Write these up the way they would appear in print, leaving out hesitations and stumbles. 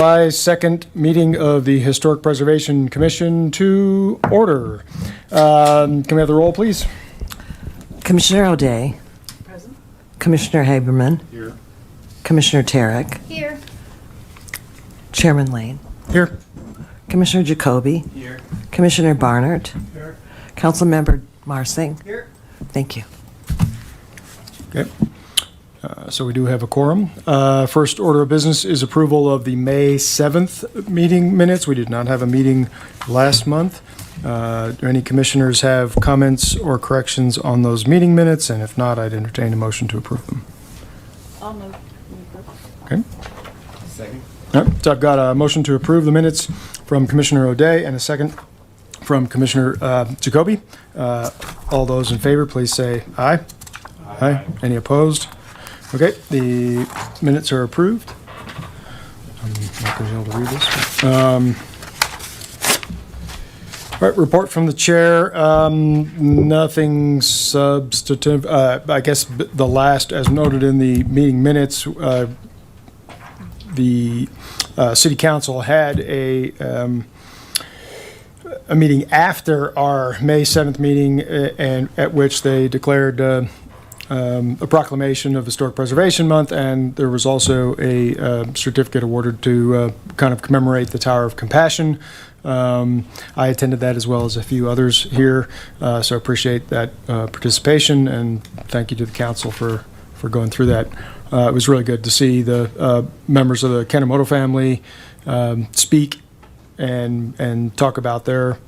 July 2nd meeting of the Historic Preservation Commission to order. Can we have the roll, please? Commissioner O'Day. Present. Commissioner Haberman. Here. Commissioner Tarek. Here. Chairman Lane. Here. Commissioner Jacoby. Here. Commissioner Barnard. Here. Councilmember Marsing. Here. Thank you. Okay. So we do have a quorum. First order of business is approval of the May 7th meeting minutes. We did not have a meeting last month. Do any commissioners have comments or corrections on those meeting minutes? And if not, I'd entertain a motion to approve them. I'll move. Okay. Second. All right, so I've got a motion to approve the minutes from Commissioner O'Day and a second from Commissioner Jacoby. All those in favor, please say aye. Aye. Any opposed? Okay, the minutes are approved. I'm not going to be able to read this. All right, report from the chair. Nothing substantive. I guess the last, as noted in the meeting minutes, the city council had a meeting after our May 7th meeting, and at which they declared a proclamation of Historic Preservation Month, and there was also a certificate awarded to kind of commemorate the Tower of Compassion. I attended that as well as a few others here, so appreciate that participation, and thank you to the council for going through that. It was really good to see the members of the Kanemoto family speak and talk about their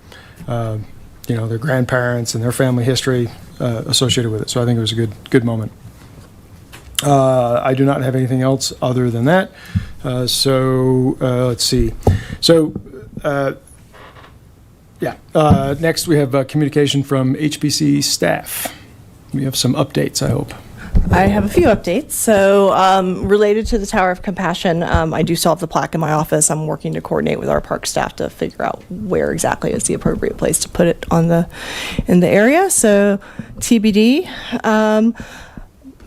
their grandparents and their family history associated with it. So I think it was a good moment. I do not have anything else other than that. So let's see. So next we have communication from HPC staff. We have some updates, I hope. I have a few updates. So related to the Tower of Compassion, I do still have the plaque in my office. I'm working to coordinate with our park staff to figure out where exactly is the appropriate place to put it in the area. So TBD.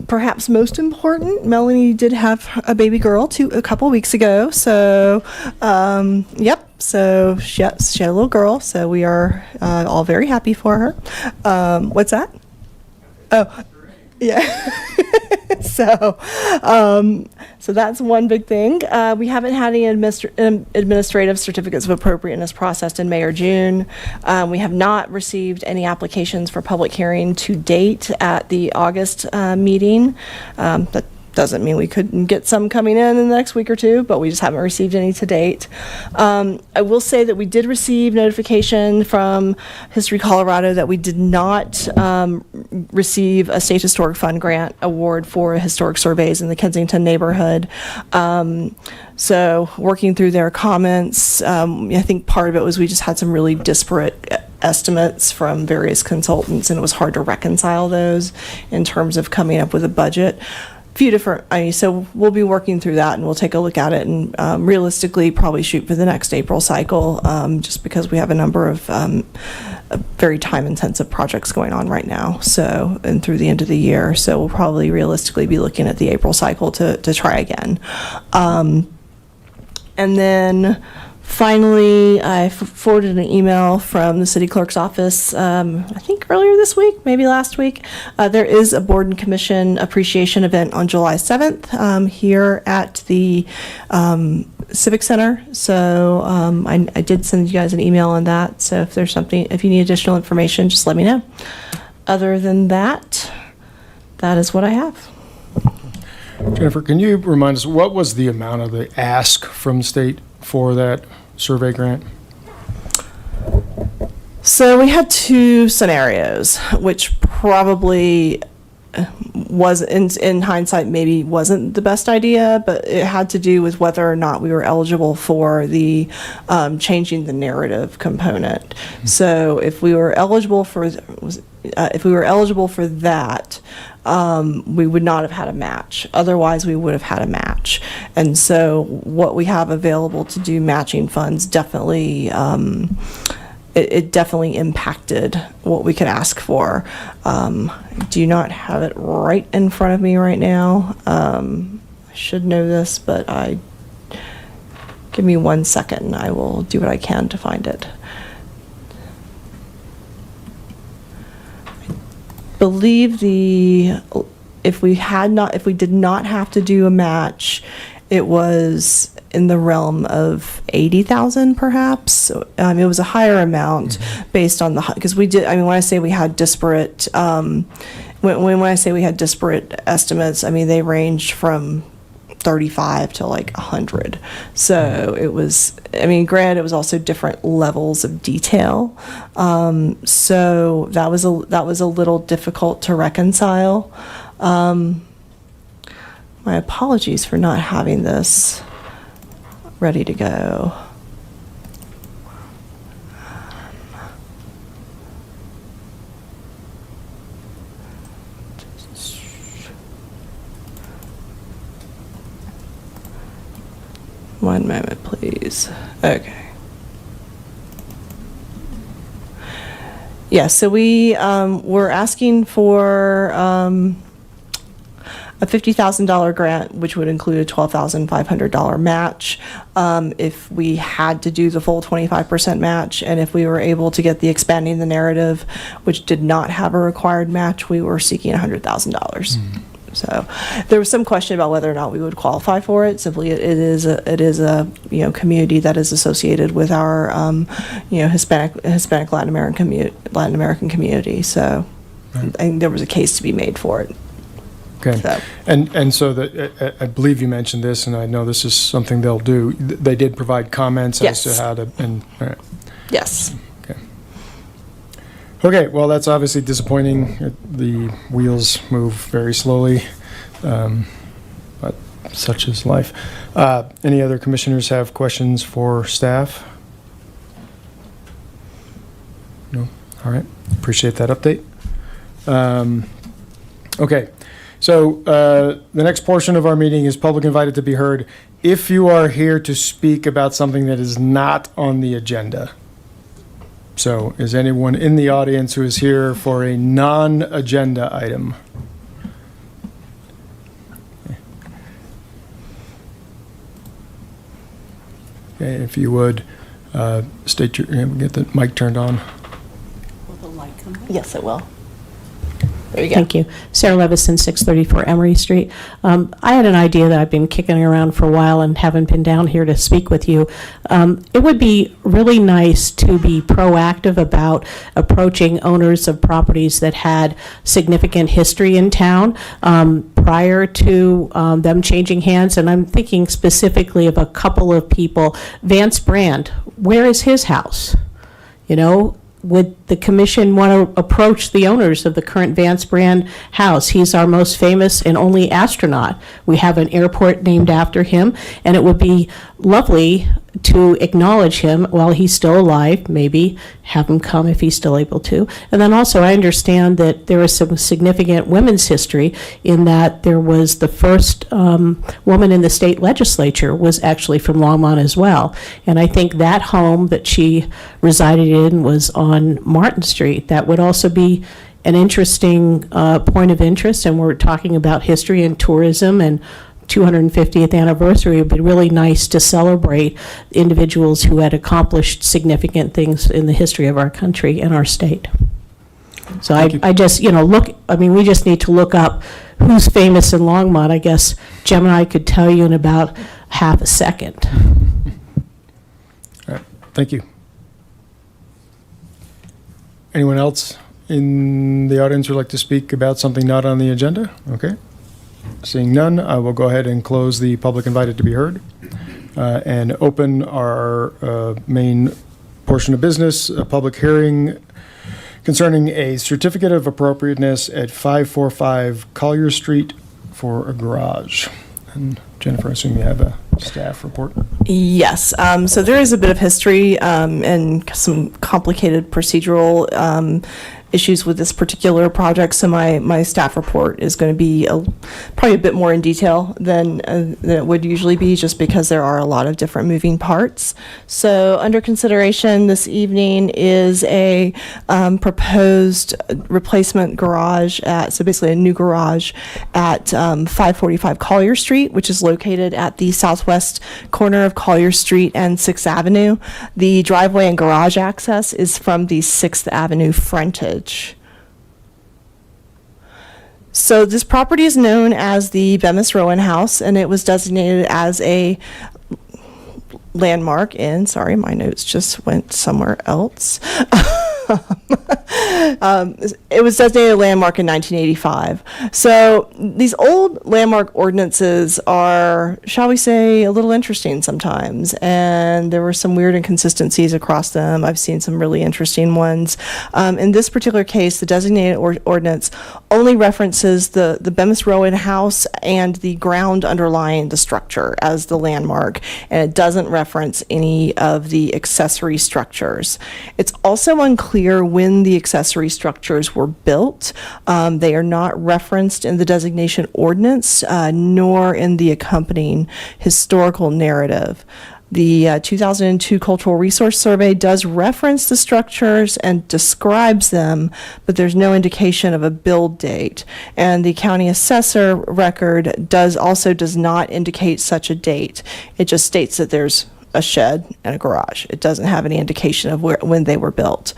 Perhaps most important, Melanie did have a baby girl a couple weeks ago. So, So she had a little girl. So we are all very happy for her. What's that? Oh. Yeah. So that's one big thing. We haven't had any administrative certificates of appropriateness processed in May or June. We have not received any applications for public hearing to date at the August meeting. That doesn't mean we couldn't get some coming in the next week or two, but we just haven't received any to date. I will say that we did receive notification from History Colorado that we did not receive a State Historic Fund grant award for historic surveys in the Kensington neighborhood. So working through their comments, I think part of it was we just had some really disparate estimates from various consultants, and it was hard to reconcile those in terms of coming up with a budget. Few different, so we'll be working through that, and we'll take a look at it, and realistically probably shoot for the next April cycle, just because we have a number of very time-intensive projects going on right now, so, and through the end of the year, so we'll probably realistically be looking at the April cycle to try again. And then finally, I forwarded an email from the city clerk's office, I think earlier this week, maybe last week. There is a board and commission appreciation event on July 7th here at the Civic Center. So I did send you guys an email on that. So if there's something, if you need additional information, just let me know. Other than that, that is what I have. Jennifer, can you remind us, what was the amount of the ask from the state for that survey grant? So we had two scenarios, which probably was, in hindsight, maybe wasn't the best idea, but it had to do with whether or not we were eligible for the changing the narrative component. Mm-hmm. So if we were eligible for that, we would not have had a match. Otherwise, we would have had a match. And so what we have available to do matching funds definitely, it definitely impacted what we could ask for. I do not have it right in front of me right now. I should know this, but I Give me 1 second and I will do what I can to find it. I believe if we did not have to do a match, it was in the realm of 80,000 perhaps. It was a higher amount based on because we did, when I say we had disparate, when I say we had disparate estimates, they ranged from 35 to like 100. So it was, granted, it was also different levels of detail. So that was a little difficult to reconcile. My apologies for not having this ready to go. One moment, please. Okay. Yeah, so we were asking for a $50,000 grant, which would include a $12,500 match if we had to do the full 25% match, and if we were able to get the expanding the narrative, which did not have a required match, we were seeking $100,000. So there was some question about whether or not we would qualify for it. Simply, it is a community that is associated with our Hispanic Latin American community. So I think there was a case to be made for it. Okay. So. And so that I believe you mentioned this, and I know this is something they'll do. They did provide comments Yes. as to how to. And all right. Yes. Okay, well, that's obviously disappointing. The wheels move very slowly, but such is life. Any other commissioners have questions for staff? No? All right, appreciate that update. Okay, so the next portion of our meeting is public invited to be heard. If you are here to speak about something that is not on the agenda. So is anyone in the audience who is here for a non-agenda item? Okay, if you would, state your, get the mic turned on. Will the light come on? Yes, it will. There you go. Thank you. Sarah Levison, 634 Emory Street. I had an idea that I've been kicking around for a while and haven't been down here to speak with you. It would be really nice to be proactive about approaching owners of properties that had significant history in town prior to them changing hands. And I'm thinking specifically of a couple of people. Vance Brand, where is his house? Would the commission want to approach the owners of the current Vance Brand house? He's our most famous and only astronaut. We have an airport named after him, and it would be lovely to acknowledge him while he's still alive, maybe have him come if he's still able to. And then also I understand that there is some significant women's history in that there was the first woman in the state legislature was actually from Longmont as well. And I think that home that she resided in was on Martin Street. That would also be an interesting point of interest, and we're talking about history and tourism and 250th anniversary. It would be really nice to celebrate individuals who had accomplished significant things in the history of our country and our state. So I just, we just need to look up who's famous in Longmont. I guess Gemini could tell you in about half a second. All right, thank you. Anyone else in the audience who would like to speak about something not on the agenda? Okay. Seeing none, I will go ahead and close the public invited to be heard and open our main portion of business, a public hearing concerning a certificate of appropriateness at 545 Collier Street for a garage. And Jennifer, I assume you have a staff report? Yes. So there is a bit of history and some complicated procedural issues with this particular project, so my staff report is going to be probably a bit more in detail than it would usually be, just because there are a lot of different moving parts. So under consideration this evening is a proposed replacement garage so basically a new garage at 545 Collier Street, which is located at the southwest corner of Collier Street and 6th Avenue. The driveway and garage access is from the 6th Avenue frontage. So this property is known as the Bemis Rowan House, and it was designated as a landmark in, sorry, my notes just went somewhere else. It was designated a landmark in 1985. So these old landmark ordinances are, shall we say, a little interesting sometimes, and there were some weird inconsistencies across them. I've seen some really interesting ones. In this particular case, the designated ordinance only references the Bemis Rowan House and the ground underlying the structure as the landmark, and it doesn't reference any of the accessory structures. It's also unclear when the accessory structures were built. They are not referenced in the designation ordinance, nor in the accompanying historical narrative. The 2002 Cultural Resource Survey does reference the structures and describes them, but there's no indication of a build date. And the county assessor record does not indicate such a date. It just states that there's a shed and a garage. It doesn't have any indication of when they were built.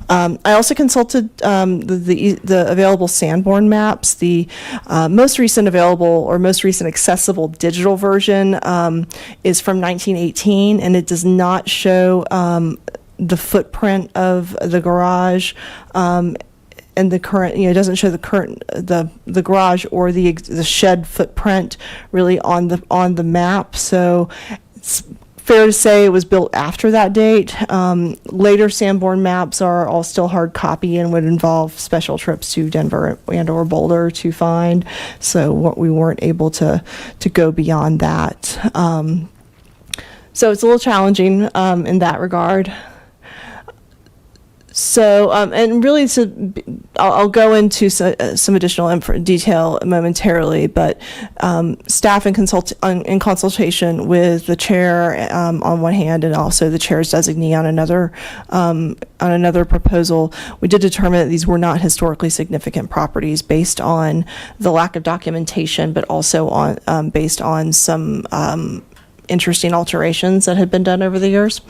I also consulted the available Sanborn maps. The most recent available or most recent accessible digital version is from 1918, and it does not show the footprint of the garage. And the current, it doesn't show the garage or the shed footprint really on the map. So it's fair to say it was built after that date. Later Sanborn maps are all still hard copy and would involve special trips to Denver and or Boulder to find. So we weren't able to go beyond that. So it's a little challenging in that regard. So, and really, I'll go into some additional detail momentarily, but staff in consultation with the chair on one hand, and also the chair's designee on another proposal, we did determine that these were not historically significant properties based on the lack of documentation, but also based on some interesting alterations that had been done over the years.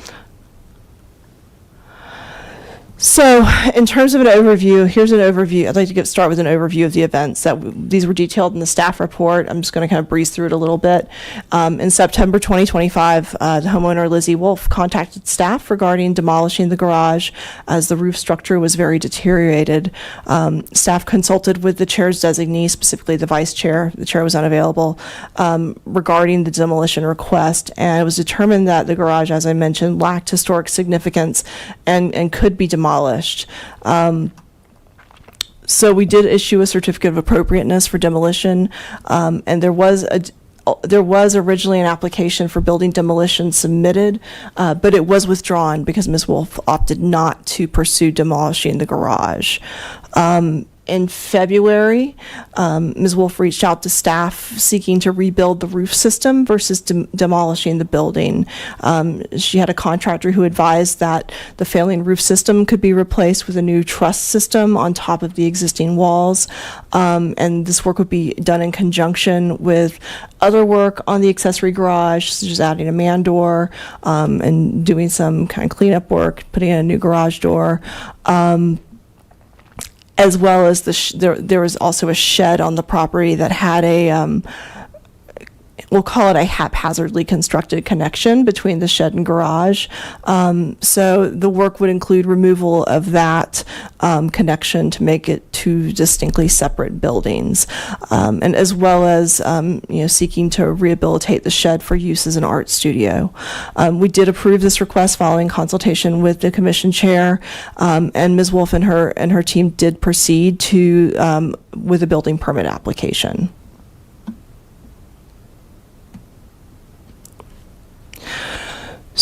So in terms of an overview, here's an overview. I'd like to start with an overview of the events. These were detailed in the staff report. I'm just going to kind of breeze through it a little bit. In September 2025, the homeowner Lizzie Wolf contacted staff regarding demolishing the garage as the roof structure was very deteriorated. Staff consulted with the chair's designee, specifically the vice chair. The chair was unavailable, regarding the demolition request, and it was determined that the garage, as I mentioned, lacked historic significance and could be demolished. So we did issue a certificate of appropriateness for demolition, and there was originally an application for building demolition submitted, but it was withdrawn because Ms. Wolf opted not to pursue demolishing the garage. In February, Ms. Wolf reached out to staff seeking to rebuild the roof system versus demolishing the building. She had a contractor who advised that the failing roof system could be replaced with a new truss system on top of the existing walls, and this work would be done in conjunction with other work on the accessory garage, such as adding a man door and doing some kind of cleanup work, putting in a new garage door. As well as there was also a shed on the property that had we'll call it a haphazardly constructed connection between the shed and garage. So the work would include removal of that connection to make it two distinctly separate buildings, and as well as seeking to rehabilitate the shed for use as an art studio. We did approve this request following consultation with the commission chair, and Ms. Wolf and her team did proceed with a building permit application.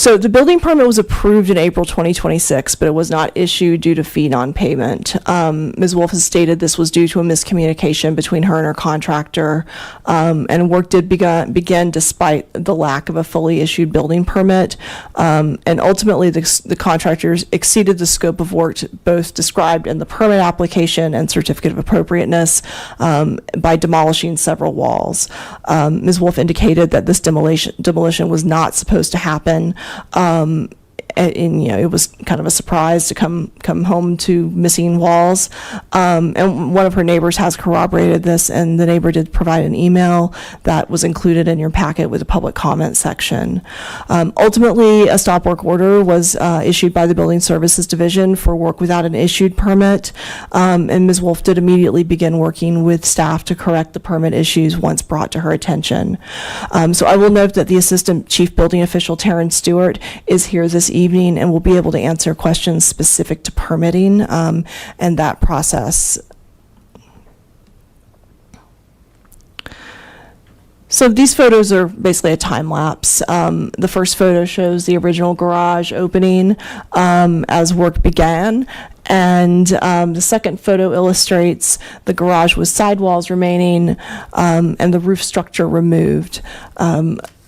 So the building permit was approved in April 2026, but it was not issued due to fee non-payment. Ms. Wolf has stated this was due to a miscommunication between her and her contractor, and work did begin despite the lack of a fully issued building permit. And ultimately, the contractors exceeded the scope of work both described in the permit application and certificate of appropriateness by demolishing several walls. Ms. Wolf indicated that this demolition was not supposed to happen. And it was kind of a surprise to come home to missing walls. And one of her neighbors has corroborated this, and the neighbor did provide an email that was included in your packet with a public comment section. Ultimately, a stop work order was issued by the Building Services Division for work without an issued permit, and Ms. Wolf did immediately begin working with staff to correct the permit issues once brought to her attention. So I will note that the Assistant Chief Building Official, Taryn Stewart, is here this evening and will be able to answer questions specific to permitting and that process. So these photos are basically a time lapse. The first photo shows the original garage opening as work began. And the second photo illustrates the garage with sidewalls remaining and the roof structure removed.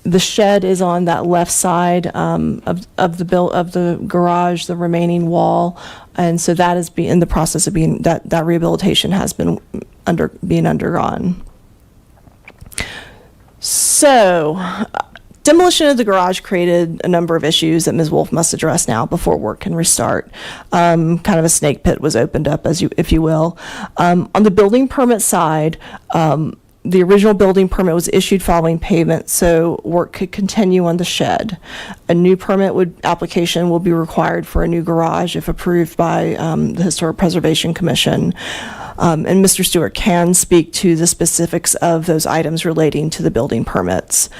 The shed is on that left side of the garage, the remaining wall, and so that is in the process of being that rehabilitation has been being undergone. So, demolition of the garage created a number of issues that Ms. Wolf must address now before work can restart. Kind of a snake pit was opened up, if you will. On the building permit side, the original building permit was issued following pavement, so work could continue on the shed. A new application will be required for a new garage if approved by the Historic Preservation Commission. And Mr. Stewart can speak to the specifics of those items relating to the building permits.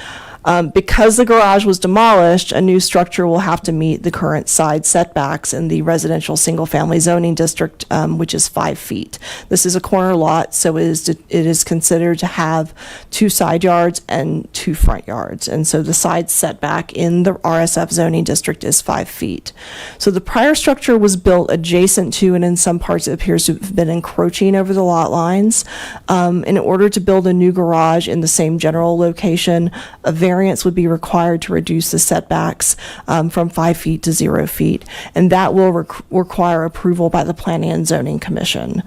Because the garage was demolished, a new structure will have to meet the current side setbacks in the residential single-family zoning district, which is 5 feet. This is a corner lot, so it is considered to have 2 side yards and 2 front yards. And so the side setback in the RSF zoning district is 5 feet. So the prior structure was built adjacent to, and in some parts it appears to have been encroaching over the lot lines. In order to build a new garage in the same general location, a variance would be required to reduce the setbacks from 5 feet to 0 feet, and that will require approval by the Planning and Zoning Commission.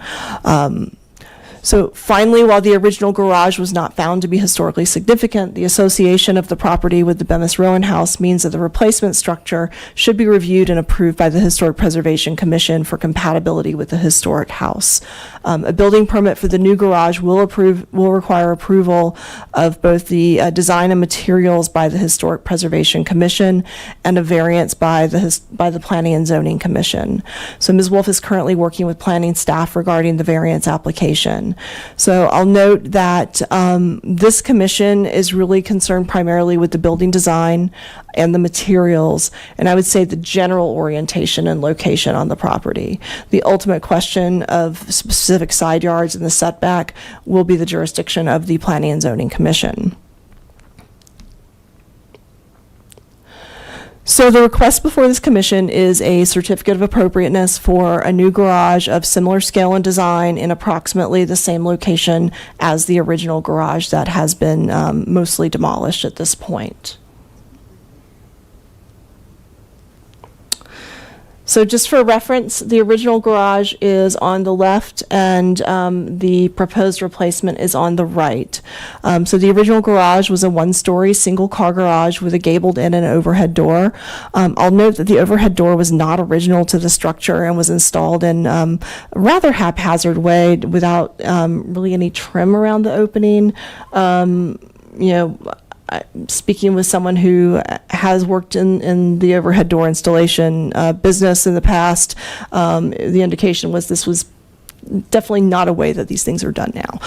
So finally, while the original garage was not found to be historically significant, the association of the property with the Bemis Rowan House means that the replacement structure should be reviewed and approved by the Historic Preservation Commission for compatibility with the historic house. A building permit for the new garage will require approval of both the design and materials by the Historic Preservation Commission and a variance by the Planning and Zoning Commission. So Ms. Wolf is currently working with planning staff regarding the variance application. So I'll note that this commission is really concerned primarily with the building design and the materials, and I would say the general orientation and location on the property. The ultimate question of specific side yards and the setback will be the jurisdiction of the Planning and Zoning Commission. So the request before this commission is a certificate of appropriateness for a new garage of similar scale and design in approximately the same location as the original garage that has been mostly demolished at this point. So just for reference, the original garage is on the left and the proposed replacement is on the right. So the original garage was a 1-story single-car garage with a gabled in and overhead door. I'll note that the overhead door was not original to the structure and was installed in a rather haphazard way without really any trim around the opening. Speaking with someone who has worked in the overhead door installation business in the past, the indication was this was definitely not a way that these things are done now.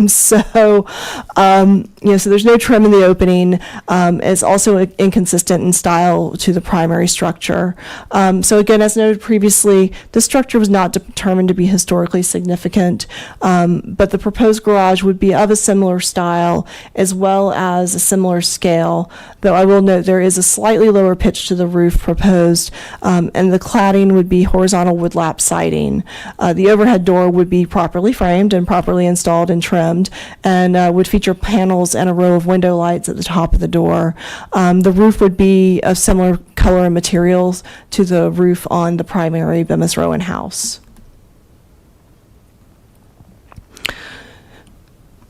So there's no trim in the opening. It's also inconsistent in style to the primary structure. So again, as noted previously, the structure was not determined to be historically significant, but the proposed garage would be of a similar style as well as a similar scale, though I will note there is a slightly lower pitch to the roof proposed, and the cladding would be horizontal wood lap siding. The overhead door would be properly framed and properly installed and trimmed, and would feature panels and a row of window lights at the top of the door. The roof would be of similar color and materials to the roof on the primary Bemis Rowan house.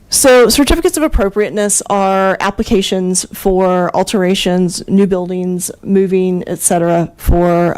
So certificates of appropriateness are applications for alterations, new buildings, moving, etc., for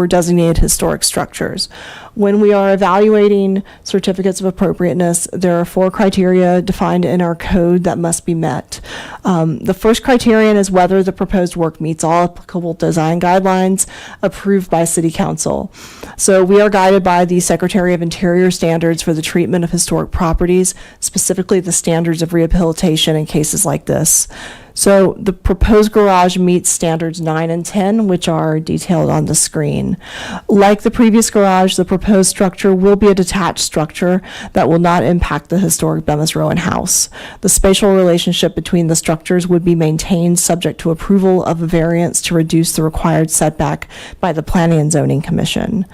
designated historic structures. When we are evaluating certificates of appropriateness, there are 4 criteria defined in our code that must be met. The first criterion is whether the proposed work meets all applicable design guidelines approved by City Council. So we are guided by the Secretary of Interior standards for the treatment of historic properties, specifically the standards of rehabilitation in cases like this. So the proposed garage meets standards 9 and 10, which are detailed on the screen. Like the previous garage, the proposed structure will be a detached structure that will not impact the historic Bemis Rowan house. The spatial relationship between the structures would be maintained subject to approval of a variance to reduce the required setback by the Planning and Zoning Commission.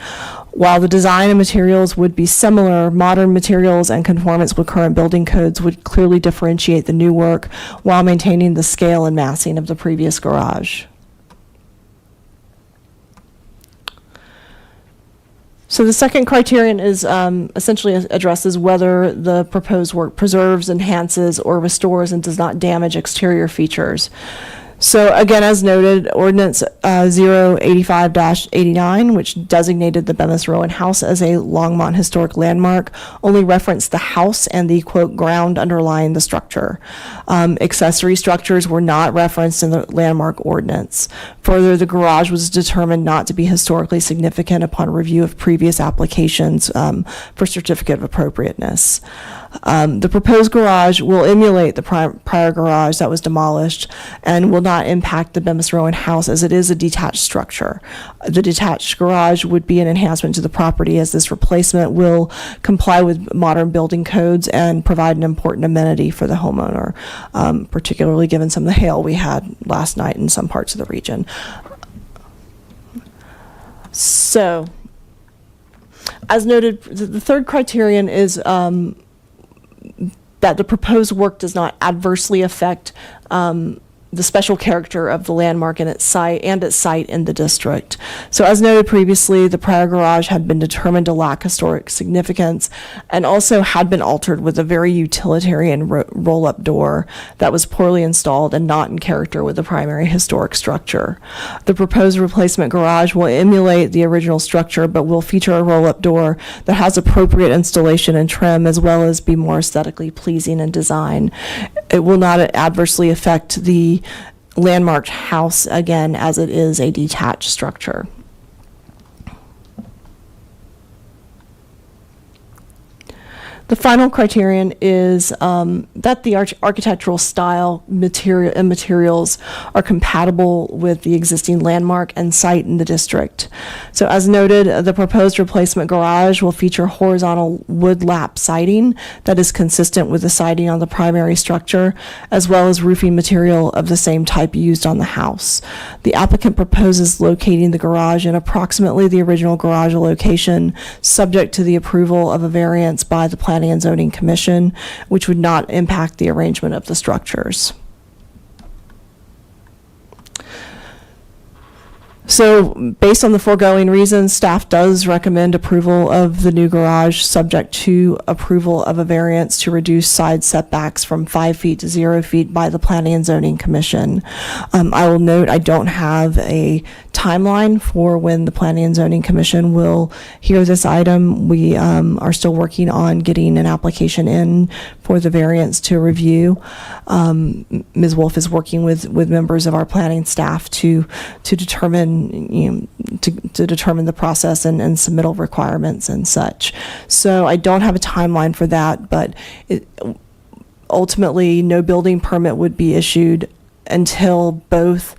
While the design and materials would be similar, modern materials and conformance with current building codes would clearly differentiate the new work while maintaining the scale and massing of the previous garage. So the second criterion is essentially addresses whether the proposed work preserves, enhances, or restores and does not damage exterior features. So again, as noted, Ordinance 085-89, which designated the Bemis Rowan House as a Longmont historic landmark, only referenced the house and the, quote, ground underlying the structure. Accessory structures were not referenced in the landmark ordinance. Further, the garage was determined not to be historically significant upon review of previous applications for certificate of appropriateness. The proposed garage will emulate the prior garage that was demolished and will not impact the Bemis Rowan house as it is a detached structure. The detached garage would be an enhancement to the property as this replacement will comply with modern building codes and provide an important amenity for the homeowner, particularly given some of the hail we had last night in some parts of the region. So, as noted, the third criterion is that the proposed work does not adversely affect the special character of the landmark and its site in the district. So as noted previously, the prior garage had been determined to lack historic significance and also had been altered with a very utilitarian roll-up door that was poorly installed and not in character with the primary historic structure. The proposed replacement garage will emulate the original structure but will feature a roll-up door that has appropriate installation and trim as well as be more aesthetically pleasing in design. It will not adversely affect the landmark house, again, as it is a detached structure. The final criterion is that the architectural style, materials are compatible with the existing landmark and site in the district. So as noted, the proposed replacement garage will feature horizontal wood lap siding that is consistent with the siding on the primary structure, as well as roofing material of the same type used on the house. The applicant proposes locating the garage in approximately the original garage location, subject to the approval of a variance by the Planning and Zoning Commission, which would not impact the arrangement of the structures. So based on the foregoing reasons, staff does recommend approval of the new garage subject to approval of a variance to reduce side setbacks from 5 feet to 0 feet by the Planning and Zoning Commission. I will note I don't have a timeline for when the Planning and Zoning Commission will hear this item. We are still working on getting an application in for the variance to review. Ms. Wolf is working with members of our planning staff to determine to determine the process and submittal requirements and such. So I don't have a timeline for that, but ultimately, no building permit would be issued until both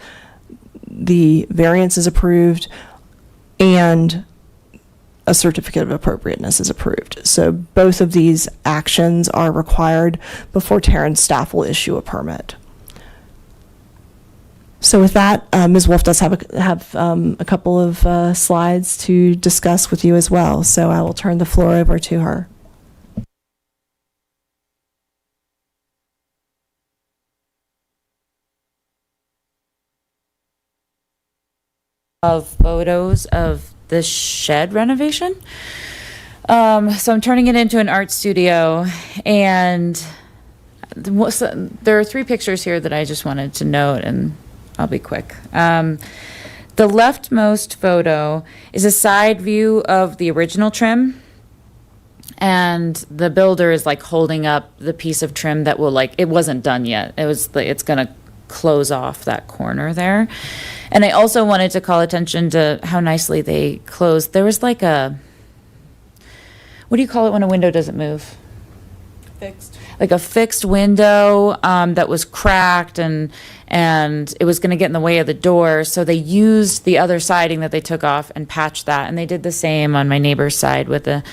the variance is approved and a certificate of appropriateness is approved. So both of these actions are required before Terran's staff will issue a permit. So with that, Ms. Wolf does have a couple of slides to discuss with you as well. So I will turn the floor over to her. Of photos of the shed renovation. So I'm turning it into an art studio, and there are 3 pictures here that I just wanted to note, and I'll be quick. The leftmost photo is a side view of the original trim, and the builder is like holding up the piece of trim that will it wasn't done yet. It's gonna close off that corner there. And I also wanted to call attention to how nicely they closed. There was what do you call it when a window doesn't move? Fixed. Like a fixed window that was cracked and it was going to get in the way of the door. So they used the other siding that they took off and patched that. And they did the same on my neighbor's side with a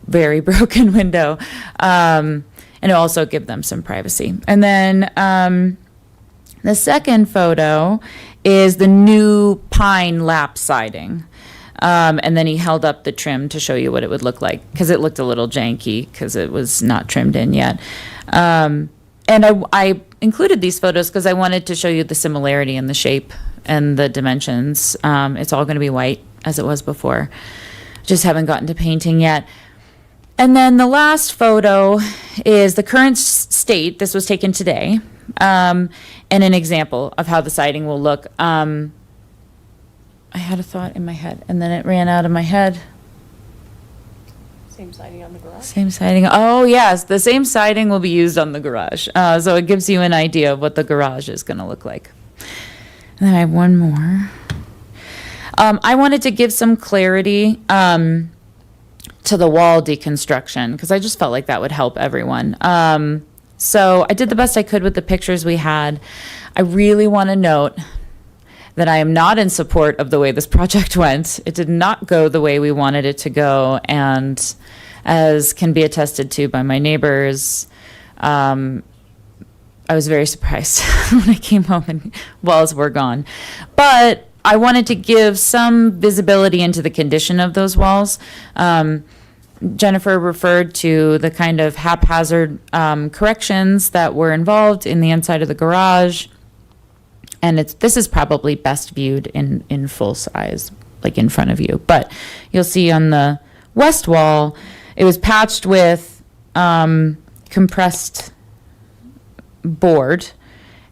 very broken window. And it also gave them some privacy. And then the second photo is the new pine lap siding. And then he held up the trim to show you what it would look like, because it looked a little janky because it was not trimmed in yet. And I included these photos because I wanted to show you the similarity in the shape and the dimensions. It's all going to be white as it was before. Just haven't gotten to painting yet. And then the last photo is the current state. This was taken today. And an example of how the siding will look. I had a thought in my head, and then it ran out of my head. Same siding on the garage? Same siding. Oh, yes, the same siding will be used on the garage. So it gives you an idea of what the garage is going to look like. And then I have one more. I wanted to give some clarity to the wall deconstruction, because I just felt like that would help everyone. So I did the best I could with the pictures we had. I really want to note that I am not in support of the way this project went. It did not go the way we wanted it to go. And as can be attested to by my neighbors, I was very surprised when I came home and walls were gone. But I wanted to give some visibility into the condition of those walls. Jennifer referred to the kind of haphazard corrections that were involved in the inside of the garage. And this is probably best viewed in full size, like in front of you. But you'll see on the west wall, it was patched with compressed board.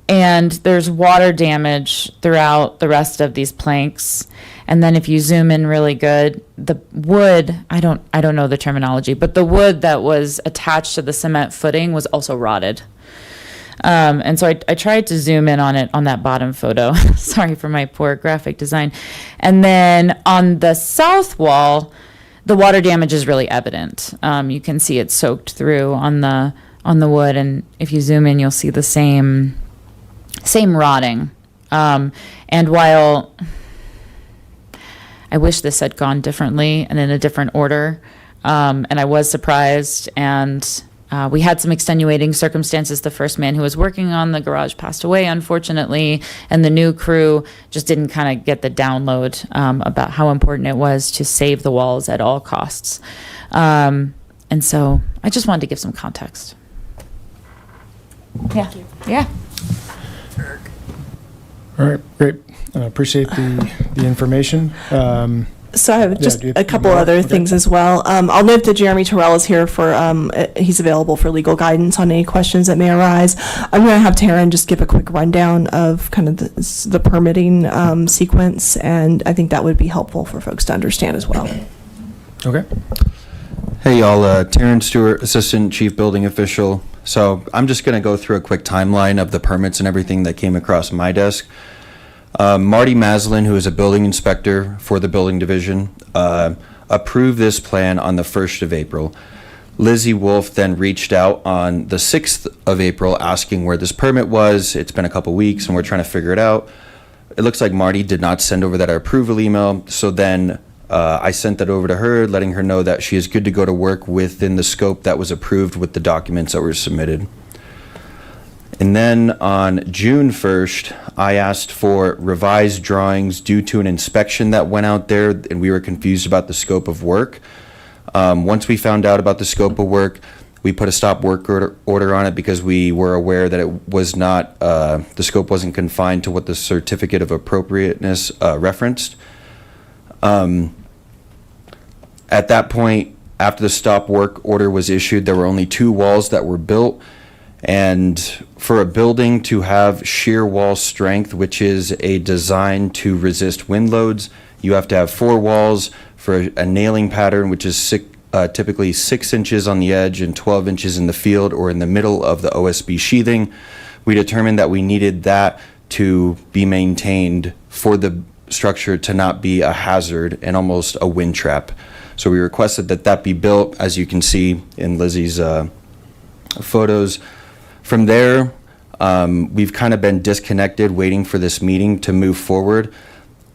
And there's water damage throughout the rest of these planks. And then if you zoom in really good, the wood, I don't know the terminology, but the wood that was attached to the cement footing was also rotted. And so I tried to zoom in on it on that bottom photo. Sorry for my poor graphic design. And then on the south wall, the water damage is really evident. You can see it soaked through on the wood. And if you zoom in, you'll see the same rotting. And while I wish this had gone differently and in a different order, and I was surprised, and we had some extenuating circumstances. The first man who was working on the garage passed away, unfortunately, and the new crew just didn't kind of get the download about how important it was to save the walls at all costs. And so I just wanted to give some context. Yeah. Yeah. All right, great. Appreciate the information. So I have just do you- a couple you got it? other Okay. things as well. I'll note that Jeremy Terrell is here for, he's available for legal guidance on any questions that may arise. I'm going to have Taryn just give a quick rundown of kind of the permitting sequence, and I think that would be helpful for folks to understand as well. Okay. Hey y'all, Taryn Stewart, Assistant Chief Building Official. So I'm just going to go through a quick timeline of the permits and everything that came across my desk. Marty Maslin, who is a building inspector for the building division, approved this plan on the 1st of April. Lizzie Wolf then reached out on the 6th of April asking where this permit was. It's been a couple weeks and we're trying to figure it out. It looks like Marty did not send over that approval email, so then I sent that over to her, letting her know that she is good to go to work within the scope that was approved with the documents that were submitted. And then on June 1st, I asked for revised drawings due to an inspection that went out there, and we were confused about the scope of work. Once we found out about the scope of work, we put a stop work order on it because we were aware that it was not, the scope wasn't confined to what the certificate of appropriateness referenced. At that point, after the stop work order was issued, there were only 2 walls that were built. And for a building to have shear wall strength, which is a design to resist wind loads, you have to have 4 walls for a nailing pattern, which is typically 6 inches on the edge and 12 inches in the field or in the middle of the OSB sheathing. We determined that we needed that to be maintained for the structure to not be a hazard and almost a wind trap. So we requested that that be built, as you can see in Lizzie's photos. From there, we've kind of been disconnected, waiting for this meeting to move forward.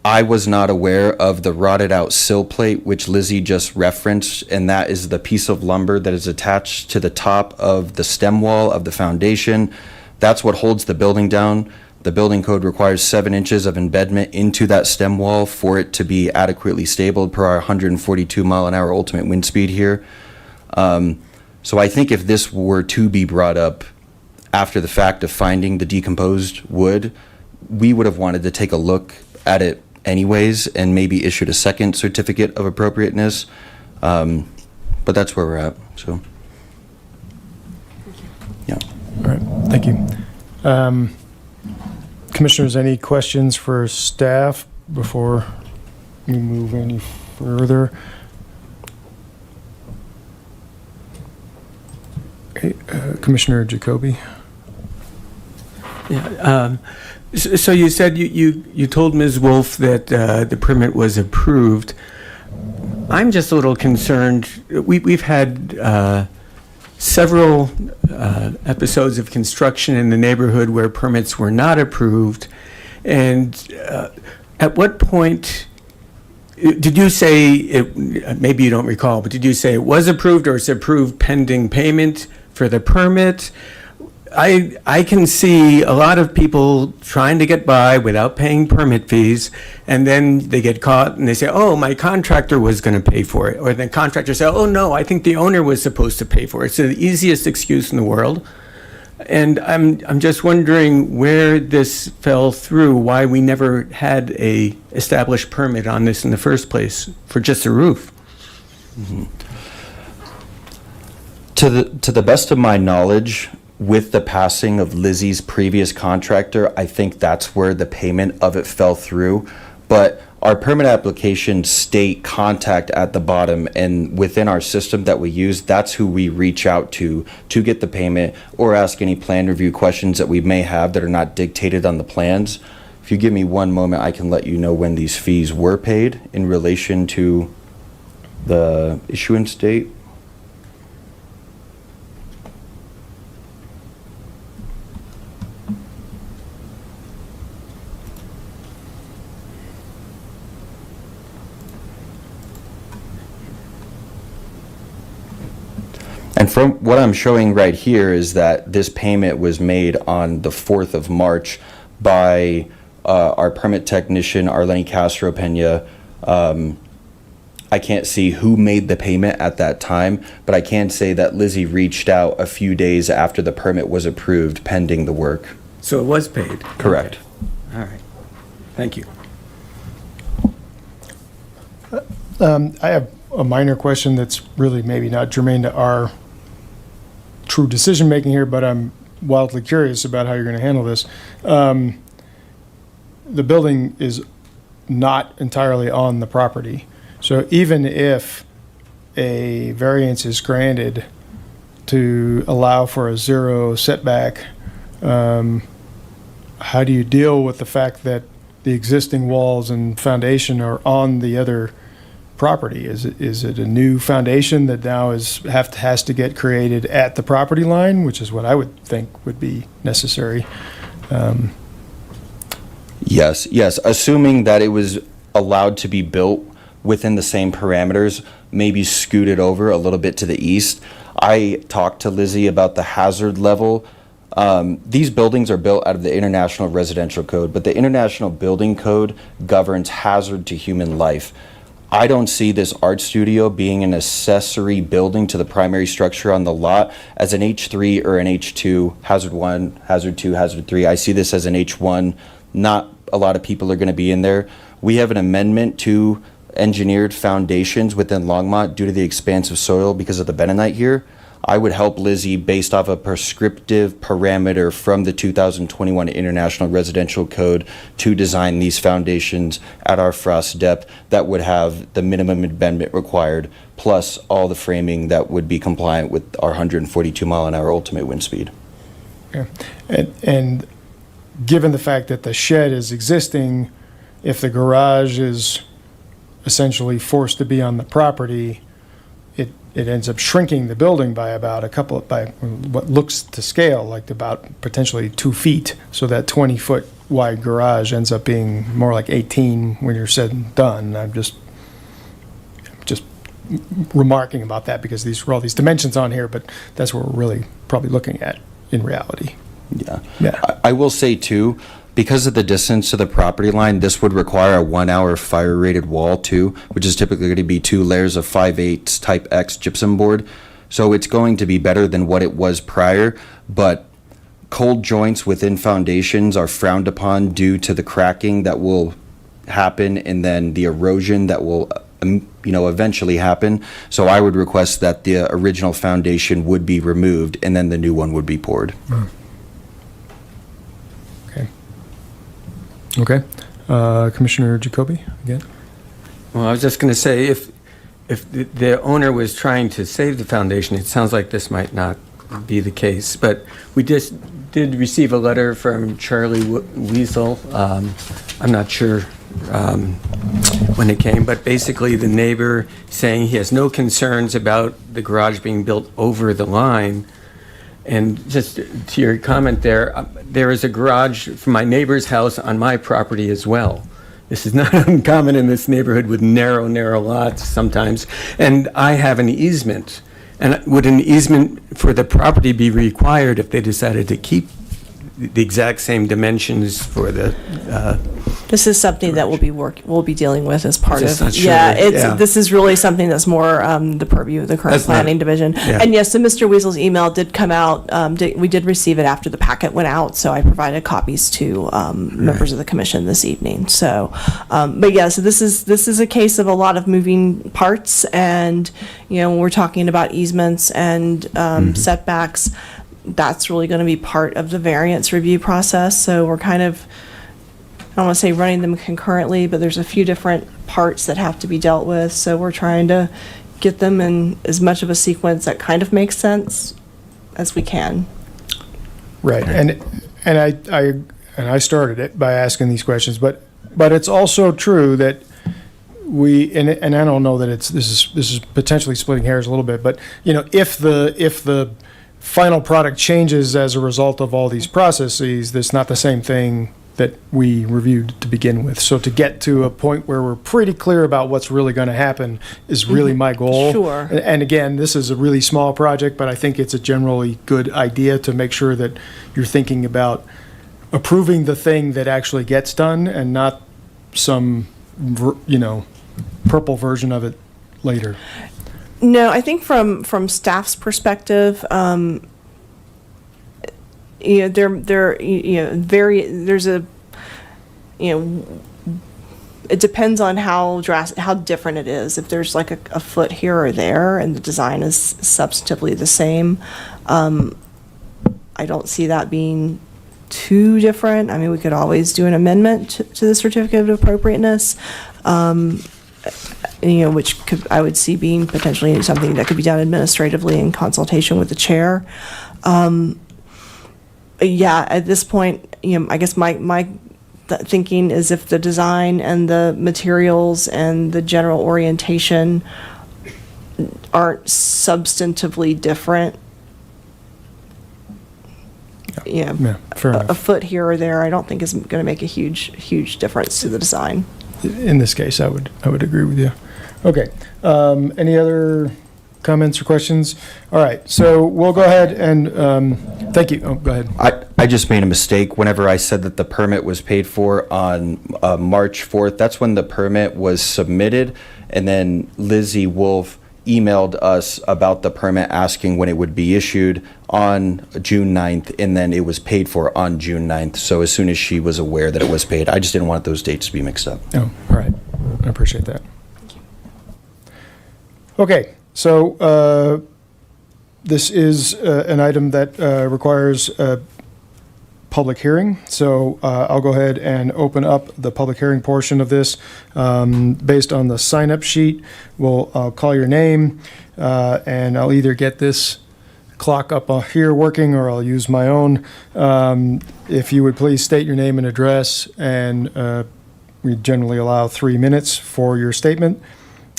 I was not aware of the rotted out sill plate, which Lizzie just referenced, and that is the piece of lumber that is attached to the top of the stem wall of the foundation. That's what holds the building down. The building code requires 7 inches of embedment into that stem wall for it to be adequately stable per our 142 mile an hour ultimate wind speed here. So I think if this were to be brought up after the fact of finding the decomposed wood, we would have wanted to take a look at it anyways and maybe issued a second certificate of appropriateness. But that's where we're at, so. Yeah. All right, thank you. Commissioners, any questions for staff before we move any further? Okay, Commissioner Jacoby. Yeah. So you said you told Ms. Wolf that the permit was approved. I'm just a little concerned. We've had several episodes of construction in the neighborhood where permits were not approved. And at what point did you say it? Maybe you don't recall, but did you say it was approved or it's approved pending payment for the permit? I can see a lot of people trying to get by without paying permit fees, and then they get caught and they say, oh, my contractor was going to pay for it. Or the contractor says, oh, no, I think the owner was supposed to pay for it. It's the easiest excuse in the world. And I'm just wondering where this fell through, why we never had a established permit on this in the first place for just a roof. Mm-hmm. To the best of my knowledge, with the passing of Lizzie's previous contractor, I think that's where the payment of it fell through. But our permit applications state contact at the bottom, and within our system that we use, that's who we reach out to get the payment or ask any plan review questions that we may have that are not dictated on the plans. If you give me one moment, I can let you know when these fees were paid in relation to the issuance date. And from what I'm showing right here is that this payment was made on the 4th of March by our permit technician, Arlene Castro Pena. I can't see who made the payment at that time, but I can say that Lizzie reached out a few days after the permit was approved pending the work. So it was paid? Correct. Okay. All right. Thank you. I have a minor question that's really maybe not germane to our true decision-making here, but I'm wildly curious about how you're going to handle this. The building is not entirely on the property. So even if a variance is granted to allow for a 0 setback, how do you deal with the fact that the existing walls and foundation are on the other property? Is it a new foundation that now has to get created at the property line, which is what I would think would be necessary? Yes, assuming that it was allowed to be built within the same parameters, maybe scooted over a little bit to the east. I talked to Lizzie about the hazard level. These buildings are built out of the International Residential Code, but the International Building Code governs hazard to human life. I don't see this art studio being an accessory building to the primary structure on the lot as an H3 or an H2, hazard 1, hazard 2, hazard 3. I see this as an H1. Not a lot of people are going to be in there. We have an amendment to engineered foundations within Longmont due to the expansive soil because of the bentonite here. I would help Lizzie based off a prescriptive parameter from the 2021 International Residential Code to design these foundations at our frost depth that would have the minimum embedment required, plus all the framing that would be compliant with our 142 mile an hour ultimate wind speed. Yeah. And given the fact that the shed is existing, if the garage is essentially forced to be on the property, it ends up shrinking the building by by what looks to scale like about potentially 2 feet. So that 20-foot wide garage ends up being more like 18 when you're said and done. I'm just remarking about that because these are all these dimensions on here, but that's what we're really probably looking at in reality. Yeah. I will say too, because of the distance to the property line, this would require a 1 hour fire rated wall too, which is typically going to be 2 layers of 5/8 type X gypsum board. So it's going to be better than what it was prior, but cold joints within foundations are frowned upon due to the cracking that will happen and then the erosion that will eventually happen. So I would request that the original foundation would be removed and then the new one would be poured. Okay. Commissioner Jacoby, again? Well, I was just going to say, if the owner was trying to save the foundation, it sounds like this might not be the case. But we just did receive a letter from Charlie Weasel. I'm not sure when it came, but basically the neighbor saying he has no concerns about the garage being built over the line. And just to your comment there is a garage from my neighbor's house on my property as well. This is not uncommon in this neighborhood with narrow lots sometimes. And I have an easement. And would an easement for the property be required if they decided to keep the exact same dimensions for the This is something that we'll be dealing with as part Just of. not sure. Yeah, this is really something that's more the purview of the current That's not- planning division. yeah. And yes, so Mr. Weasel's email did come out. We did receive it after the packet went out, so I provided copies to members of the commission this evening. So, but yeah, so this is a case of a lot of moving parts, and when we're talking about easements and setbacks, that's really going to be part of the variance review process. So we're kind of, I don't want to say running them concurrently, but there's a few different parts that have to be dealt with. So we're trying to get them in as much of a sequence that kind of makes sense as we can. Right. And I started it by asking these questions, but it's also true that and I don't know that this is potentially splitting hairs a little bit, but if the final product changes as a result of all these processes, that's not the same thing that we reviewed to begin with. So to get to a point where we're pretty clear about what's really going to happen is really my goal. Sure. And again, this is a really small project, but I think it's a generally good idea to make sure that you're thinking about approving the thing that actually gets done and not some, purple version of it later. No, I think from staff's perspective, it depends on how different it is. If there's like a foot here or there and the design is substantively the same, I don't see that being too different. I mean, we could always do an amendment to the certificate of appropriateness, which I would see being potentially something that could be done administratively in consultation with the chair. At this point, I guess my thinking is if the design and the materials and the general orientation aren't substantively different. Yeah, Yeah, fair a enough. foot here or there, I don't think is going to make a huge difference to the design. In this case, I would agree with you. Okay. Any other comments or questions? All right. So we'll go ahead and thank you. Oh, go ahead. I just made a mistake. Whenever I said that the permit was paid for on March 4th, that's when the permit was submitted. And then Lizzie Wolf emailed us about the permit asking when it would be issued on June 9th, and then it was paid for on June 9th. So as soon as she was aware that it was paid, I just didn't want those dates to be mixed up. Oh, all right. I appreciate that. Okay. So this is an item that requires a public hearing. So I'll go ahead and open up the public hearing portion of this. Based on the sign-up sheet, I'll call your name, and I'll either get this clock up here working or I'll use my own. If you would please state your name and address, and we generally allow 3 minutes for your statement.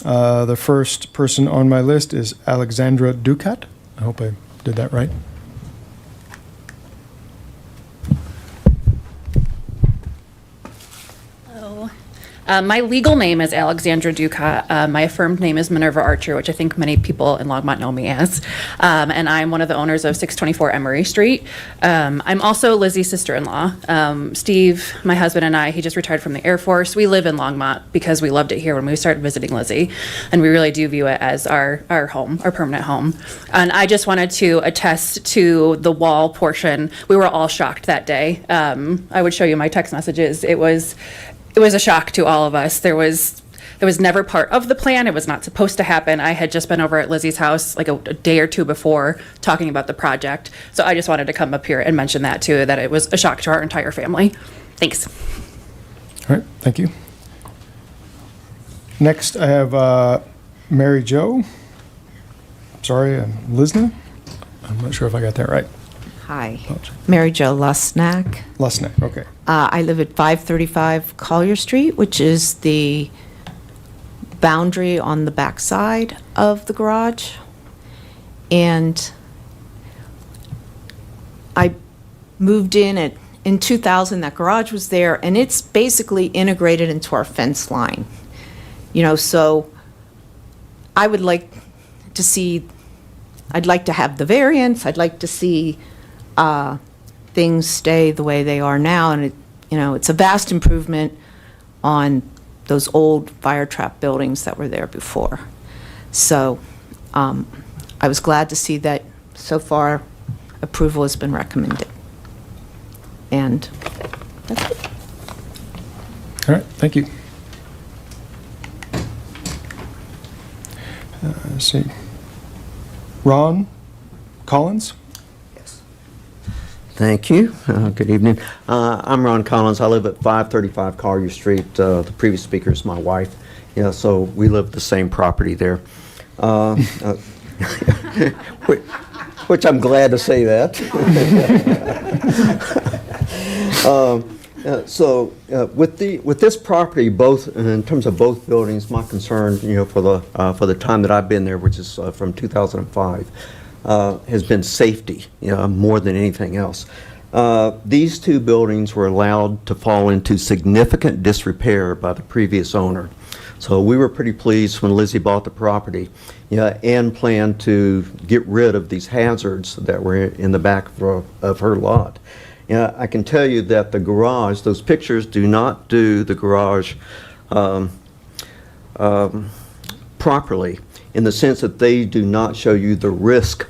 The first person on my list is Alexandra Ducat. I hope I did that right. My legal name is Alexandra Ducat. My affirmed name is Minerva Archer, which I think many people in Longmont know me as. And I'm one of the owners of 624 Emery Street. I'm also Lizzie's sister-in-law. Steve, my husband, and I, he just retired from the Air Force. We live in Longmont because we loved it here when we started visiting Lizzie. And we really do view it as our home, our permanent home. And I just wanted to attest to the wall portion. We were all shocked that day. I would show you my text messages. It was a shock to all of us. It was never part of the plan. It was not supposed to happen. I had just been over at Lizzie's house like a day or two before talking about the project. So I just wanted to come up here and mention that too, that it was a shock to our entire family. Thanks. All right, thank you. Next, I have Mary Jo. Sorry, Lisna. I'm not sure if I got that right. Hi, Apologies. Mary Jo Lusnak. Lusnak, okay. I live at 535 Collier Street, which is the boundary on the back side of the garage. And I moved in 2000, that garage was there, and it's basically integrated into our fence line. So I would like to see, I'd like to have the variance, I'd like to see things stay the way they are now, and it's a vast improvement on those old fire trap buildings that were there before. So I was glad to see that so far approval has been recommended. And that's it. All right, thank you. Let's see. Ron Collins? Thank you. Good evening. I'm Ron Collins. I live at 535 Collier Street. The previous speaker is my wife. So we live the same property there. Which I'm glad to say that. With this property, both in terms of both buildings, my concern, for the time that I've been there, which is from 2005. Has been safety, more than anything else. These two buildings were allowed to fall into significant disrepair by the previous owner. So we were pretty pleased when Lizzie bought the property, and planned to get rid of these hazards that were in the back of her lot. I can tell you that the garage, those pictures do not do the garage properly, in the sense that they do not show you the risk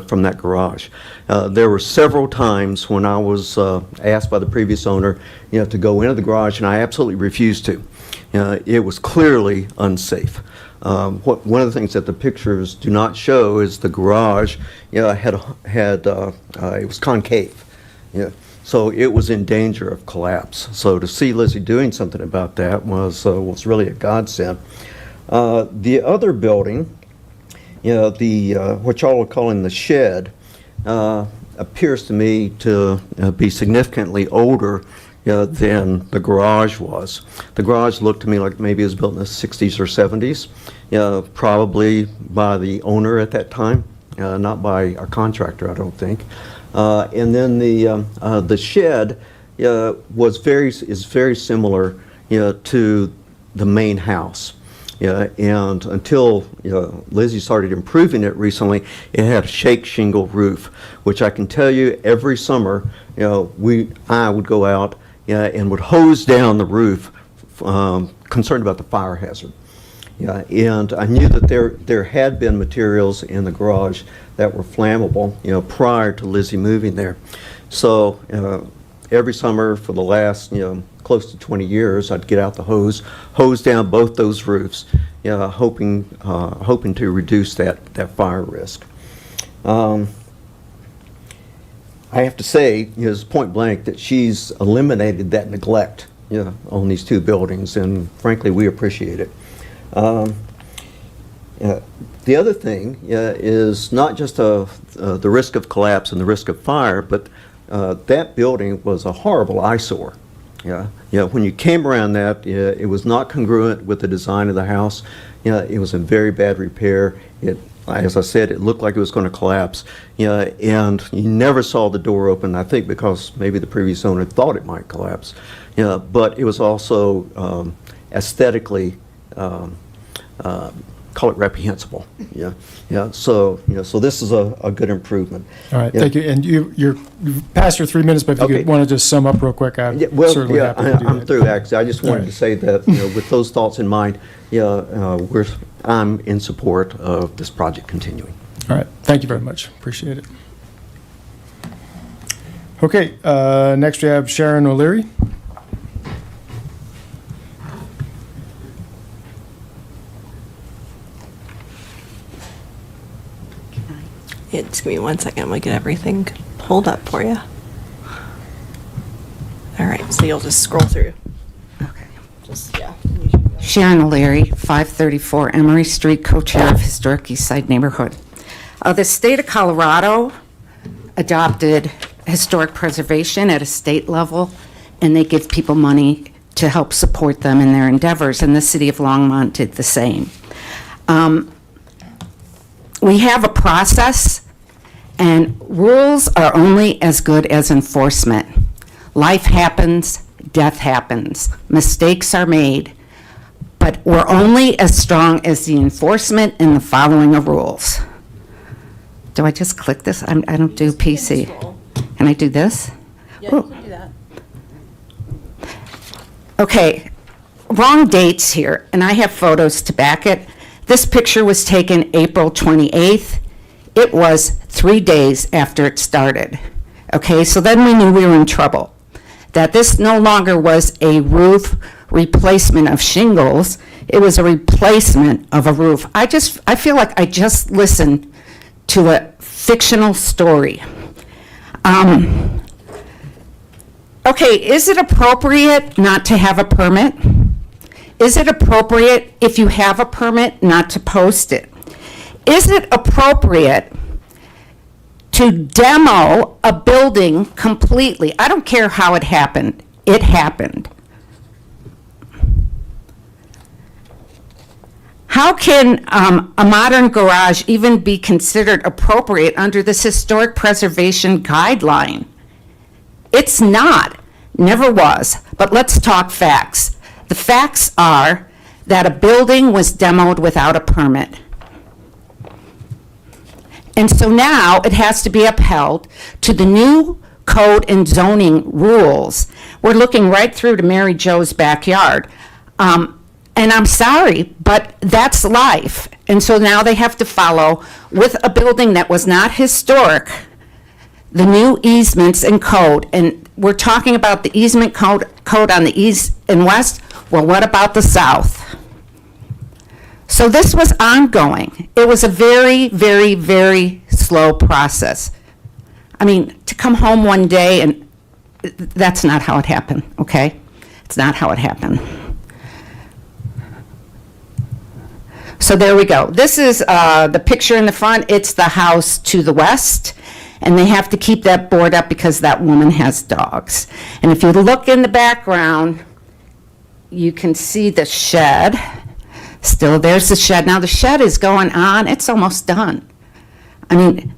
from that garage. There were several times when I was asked by the previous owner to go into the garage, and I absolutely refused to. It was clearly unsafe. One of the things that the pictures do not show is the garage it was concave. So it was in danger of collapse. So to see Lizzie doing something about that was really a godsend. The other building, what y'all are calling the shed, appears to me to be significantly older, than the garage was. The garage looked to me like maybe it was built in the 60s or 70s, probably by the owner at that time, not by a contractor, I don't think. And then the shed is very similar to the main house. And until Lizzie started improving it recently, it had a shake shingle roof, which I can tell you every summer, I would go out and would hose down the roof, concerned about the fire hazard. And I knew that there had been materials in the garage that were flammable, prior to Lizzie moving there. So every summer for the last, close to 20 years, I'd get out the hose down both those roofs, hoping to reduce that fire risk. I have to say, it's point blank that she's eliminated that neglect, on these two buildings, and frankly, we appreciate it. The other thing is not just the risk of collapse and the risk of fire, but that building was a horrible eyesore. When you came around that, it was not congruent with the design of the house. It was in very bad repair. As I said, it looked like it was going to collapse. And you never saw the door open, I think because maybe the previous owner thought it might collapse. But it was also aesthetically, call it reprehensible. So this is a good improvement. All right, thank you. And you're past your 3 minutes, but if you want to just sum up real quick, I'm certainly happy to do that. I'm through, actually. I just wanted to say that, with those thoughts in mind, I'm in support of this project continuing. All right, thank you very much. Appreciate it. Okay, next we have Sharon O'Leary. Yeah, just give me 1 second. I'm going to get everything pulled up for you. All right, so you'll just scroll through. Okay. Yeah. Sharon O'Leary, 534 Emory Street, co-chair of Historic East Side Neighborhood. The state of Colorado adopted historic preservation at a state level, and they give people money to help support them in their endeavors, and the city of Longmont did the same. We have a process, and rules are only as good as enforcement. Life happens, death happens, mistakes are made, but we're only as strong as the enforcement and the following of rules. Do I just click this? I don't do PC. Can I do this? Yeah, you can do that. Okay, wrong dates here, and I have photos to back it. This picture was taken April 28th. It was 3 days after it started. Okay, so then we knew we were in trouble. That this no longer was a roof replacement of shingles, it was a replacement of a roof. I feel like I just listened to a fictional story. Okay, is it appropriate not to have a permit? Is it appropriate, if you have a permit, not to post it? Is it appropriate to demo a building completely? I don't care how it happened. It happened. How can a modern garage even be considered appropriate under this historic preservation guideline? It's not, never was, but let's talk facts. The facts are that a building was demoed without a permit. And so now it has to be upheld to the new code and zoning rules. We're looking right through to Mary Jo's backyard. And I'm sorry, but that's life. And so now they have to follow, with a building that was not historic, the new easements and code. And we're talking about the easement code on the east and west. Well, what about the south? So this was ongoing. It was a very, very, very slow process. I mean, to come home one day and that's not how it happened, okay? It's not how it happened. So there we go. This is the picture in the front. It's the house to the west. And they have to keep that board up because that woman has dogs. And if you look in the background, you can see the shed. Still, there's the shed. Now, the shed is going on. It's almost done. I mean,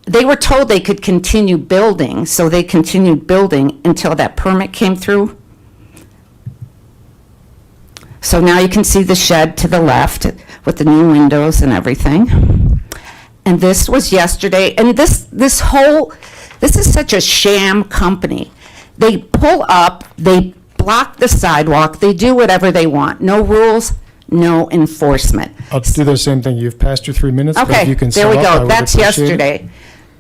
they were told they could continue building, so they continued building until that permit came through. So now you can see the shed to the left with the new windows and everything. And this was yesterday, and this is such a sham company. They pull up, they block the sidewalk, they do whatever they want. No rules, no enforcement. I'll do the same thing. You've passed your 3 minutes. but if Okay, you can there we sum up, I go. would That's appreciate it. yesterday.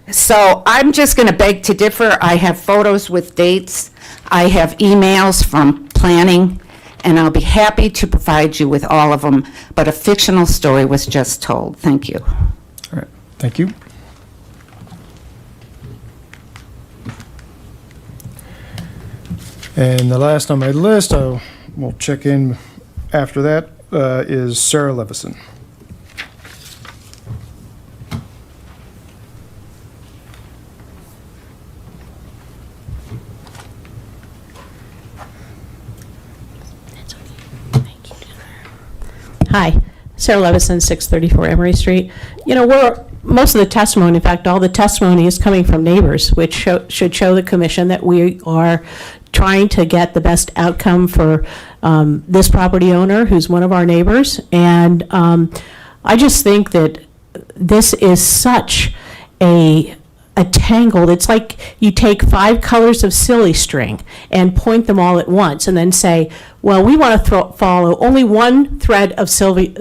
So I'm just going to beg to differ. I have photos with dates. I have emails from planning, and I'll be happy to provide you with all of them. But a fictional story was just told. Thank you. All right, thank you. And the last on my list, we'll check in after that, is Sarah Levison. Hi, Sarah Levison, 634 Emory Street. You know, most of the testimony, in fact, all the testimony is coming from neighbors, which should show the commission that we are trying to get the best outcome for this property owner, who's one of our neighbors. And I just think that this is such a tangled, it's like you take 5 colors of silly string and point them all at once and then say, well, we want to follow only one thread of silly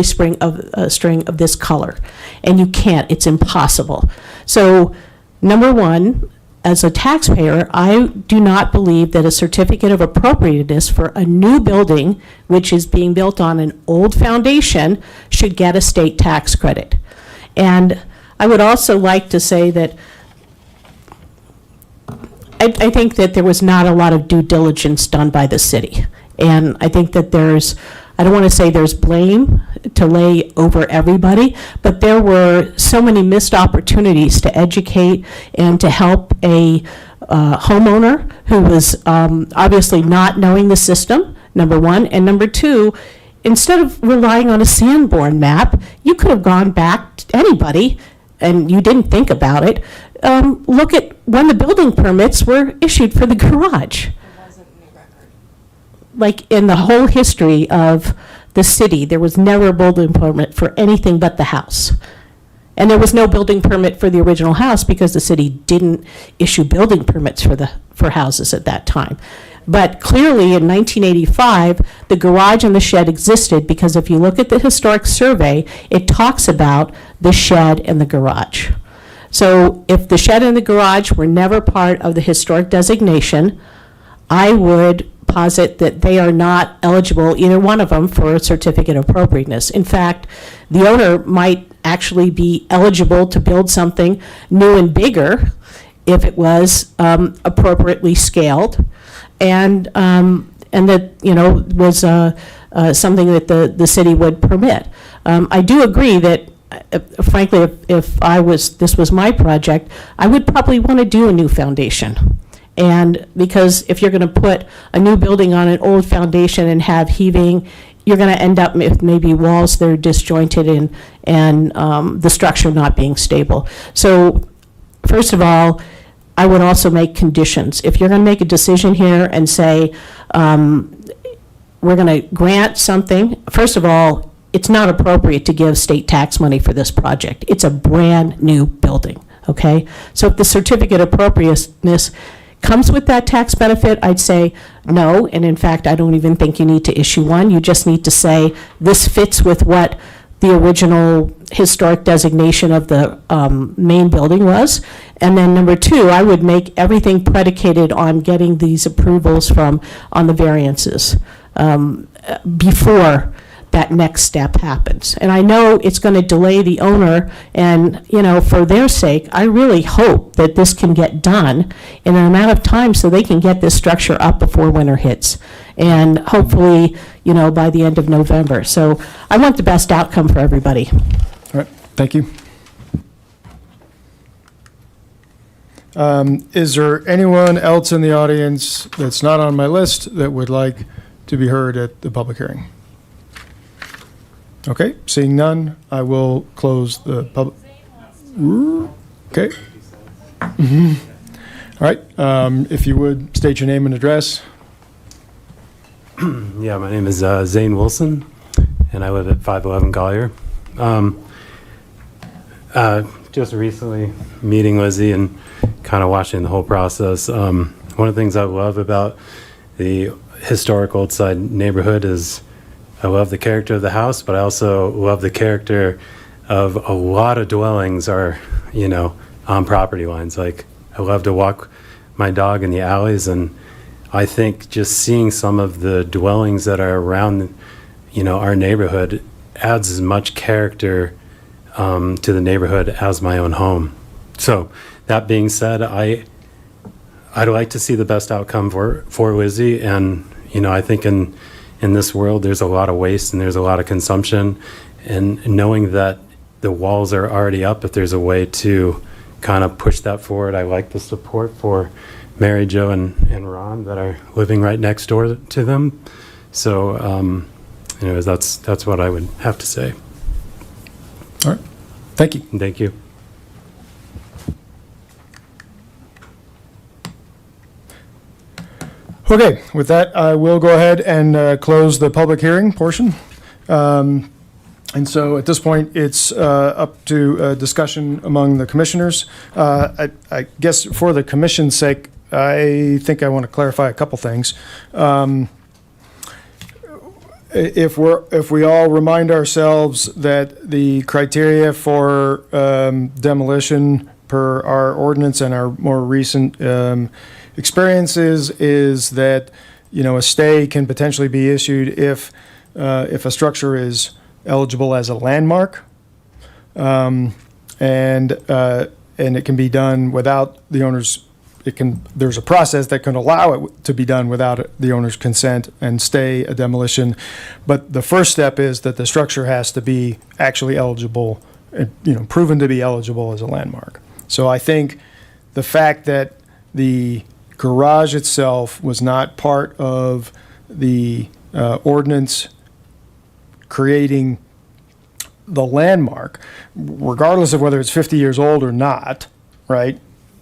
string of this color. And you can't, it's impossible. So, number one, as a taxpayer, I do not believe that a certificate of appropriateness for a new building, which is being built on an old foundation, should get a state tax credit. And I would also like to say that I think that there was not a lot of due diligence done by the city. And I think that I don't want to say there's blame to lay over everybody, but there were so many missed opportunities to educate and to help a homeowner who was obviously not knowing the system, number one. And number two, instead of relying on a Sanborn map, you could have gone back to anybody, and you didn't think about it. Look at when the building permits were issued for the garage. Like in the whole history of the city, there was never a building permit for anything but the house. And there was no building permit for the original house because the city didn't issue building permits for houses at that time. But clearly in 1985, the garage and the shed existed because if you look at the historic survey, it talks about the shed and the garage. So if the shed and the garage were never part of the historic designation, I would posit that they are not eligible, either one of them, for a certificate of appropriateness. In fact, the owner might actually be eligible to build something new and bigger if it was appropriately scaled, and that, you know, was something that the city would permit. I do agree that, frankly, if this was my project, I would probably want to do a new foundation. And because if you're going to put a new building on an old foundation and have heaving, you're going to end up with maybe walls that are disjointed and the structure not being stable. So, first of all, I would also make conditions. If you're going to make a decision here and say, we're going to grant something, first of all, it's not appropriate to give state tax money for this project. It's a brand new building, okay? So if the certificate of appropriateness comes with that tax benefit, I'd say no, and in fact, I don't even think you need to issue one. You just need to say this fits with what the original historic designation of the main building was. And then number two, I would make everything predicated on getting these approvals on the variances before that next step happens. And I know it's going to delay the owner, and, you know, for their sake, I really hope that this can get done in an amount of time so they can get this structure up before winter hits. And hopefully, you know, by the end of November. So I want the best outcome for everybody. All right, thank you. Is there anyone else in the audience that's not on my list that would like to be heard at the public hearing? Okay, seeing none, I will close the public. Okay. All right, if you would state your name and address. Yeah, my name is Zane Wilson, and I live at 511 Collier. Just recently meeting Lizzie and kind of watching the whole process. One of the things I love about the historic Old Side neighborhood is I love the character of the house, but I also love the character of a lot of dwellings are, on property lines. Like, I love to walk my dog in the alleys, and I think just seeing some of the dwellings that are around, our neighborhood adds as much character to the neighborhood as my own home. So that being said, I'd like to see the best outcome for Lizzie, and I think in this world there's a lot of waste and there's a lot of consumption, and knowing that the walls are already up, if there's a way to kind of push that forward. I like the support for Mary Jo and Ron that are living right next door to them. So anyways, that's what I would have to say. All right, thank you. Thank you. Okay, with that, I will go ahead and close the public hearing portion. And so at this point, it's up to discussion among the commissioners. I guess for the commission's sake, I think I want to clarify a couple things. If we all remind ourselves that the criteria for demolition per our ordinance and our more recent experiences is that a stay can potentially be issued if a structure is eligible as a landmark, and it can be done without the owner's. There's a process that can allow it to be done without the owner's consent and stay a demolition, but the first step is that the structure has to be actually eligible, proven to be eligible as a landmark. So I think the fact that the garage itself was not part of the ordinance creating the landmark, regardless of whether it's 50 years old or not, right?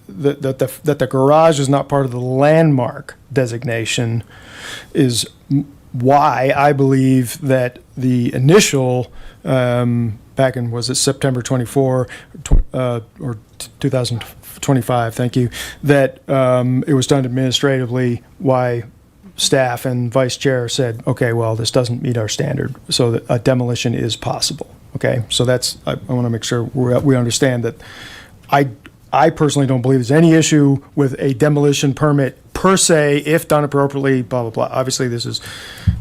That the garage is not part of the landmark designation is why I believe that the initial, back in, was it September 24 or 2025, thank you, that it was done administratively, why staff and vice chair said, okay, well, this doesn't meet our standard, so that a demolition is possible. Okay, so I want to make sure we understand that I personally don't believe there's any issue with a demolition permit per se, if done appropriately, blah, blah, blah. Obviously, there's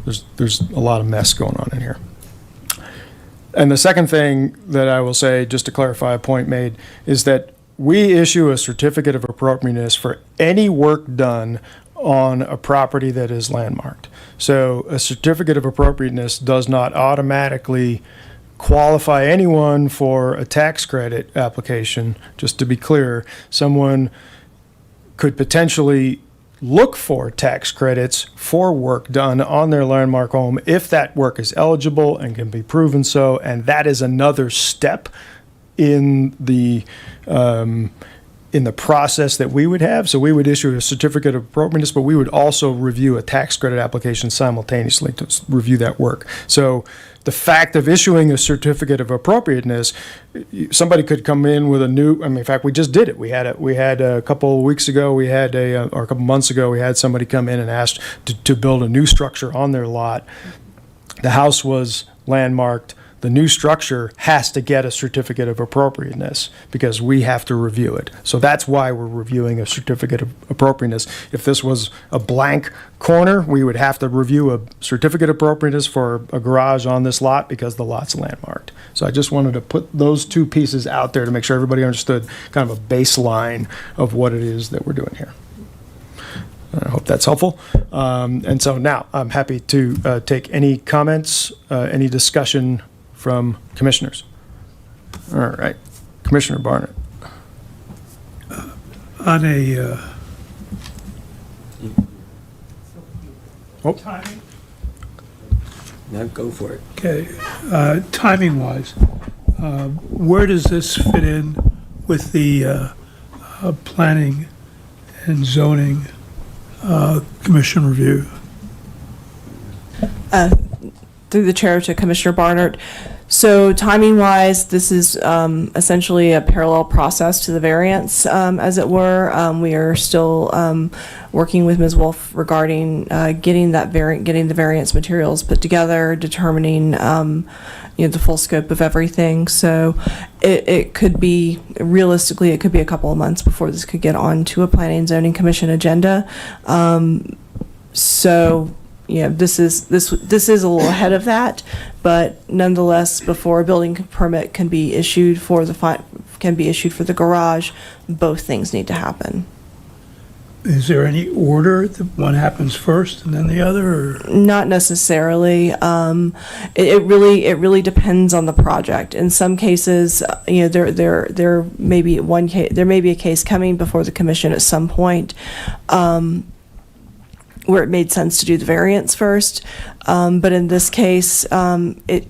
a lot of mess going on in here. And the second thing that I will say, just to clarify a point made, is that we issue a certificate of appropriateness for any work done on a property that is landmarked. So a certificate of appropriateness does not automatically qualify anyone for a tax credit application. Just to be clear, someone could potentially look for tax credits for work done on their landmark home if that work is eligible and can be proven so, and that is another step in the process that we would have. So we would issue a certificate of appropriateness, but we would also review a tax credit application simultaneously to review that work. So the fact of issuing a certificate of appropriateness, somebody could come in with a new, in fact, we just did it. We had a couple of weeks ago, or a couple months ago, we had somebody come in and asked to build a new structure on their lot. The house was landmarked. The new structure has to get a certificate of appropriateness because we have to review it. So that's why we're reviewing a certificate of appropriateness. If this was a blank corner, we would have to review a certificate of appropriateness for a garage on this lot because the lot's landmarked. So I just wanted to put those two pieces out there to make sure everybody understood kind of a baseline of what it is that we're doing here. I hope that's helpful. And so now I'm happy to take any comments, any discussion from commissioners. All right, Commissioner Barnett. On a, Oh. timing, Now go for it. okay, timing-wise, where does this fit in with the planning and zoning commission review? Through the chair to Commissioner Barnard. So timing-wise, this is essentially a parallel process to the variance, as it were. We are still working with Ms. Wolf regarding getting the variance materials put together, determining the full scope of everything. So it could be, realistically, it could be a couple of months before this could get onto a planning and zoning commission agenda. This is a little ahead of that, but nonetheless, before a building permit can be issued for the garage, both things need to happen. Is there any order that one happens first and then the other, or? Not necessarily. It really depends on the project. In some cases, there may be a case coming before the commission at some point, where it made sense to do the variance first. But in this case, it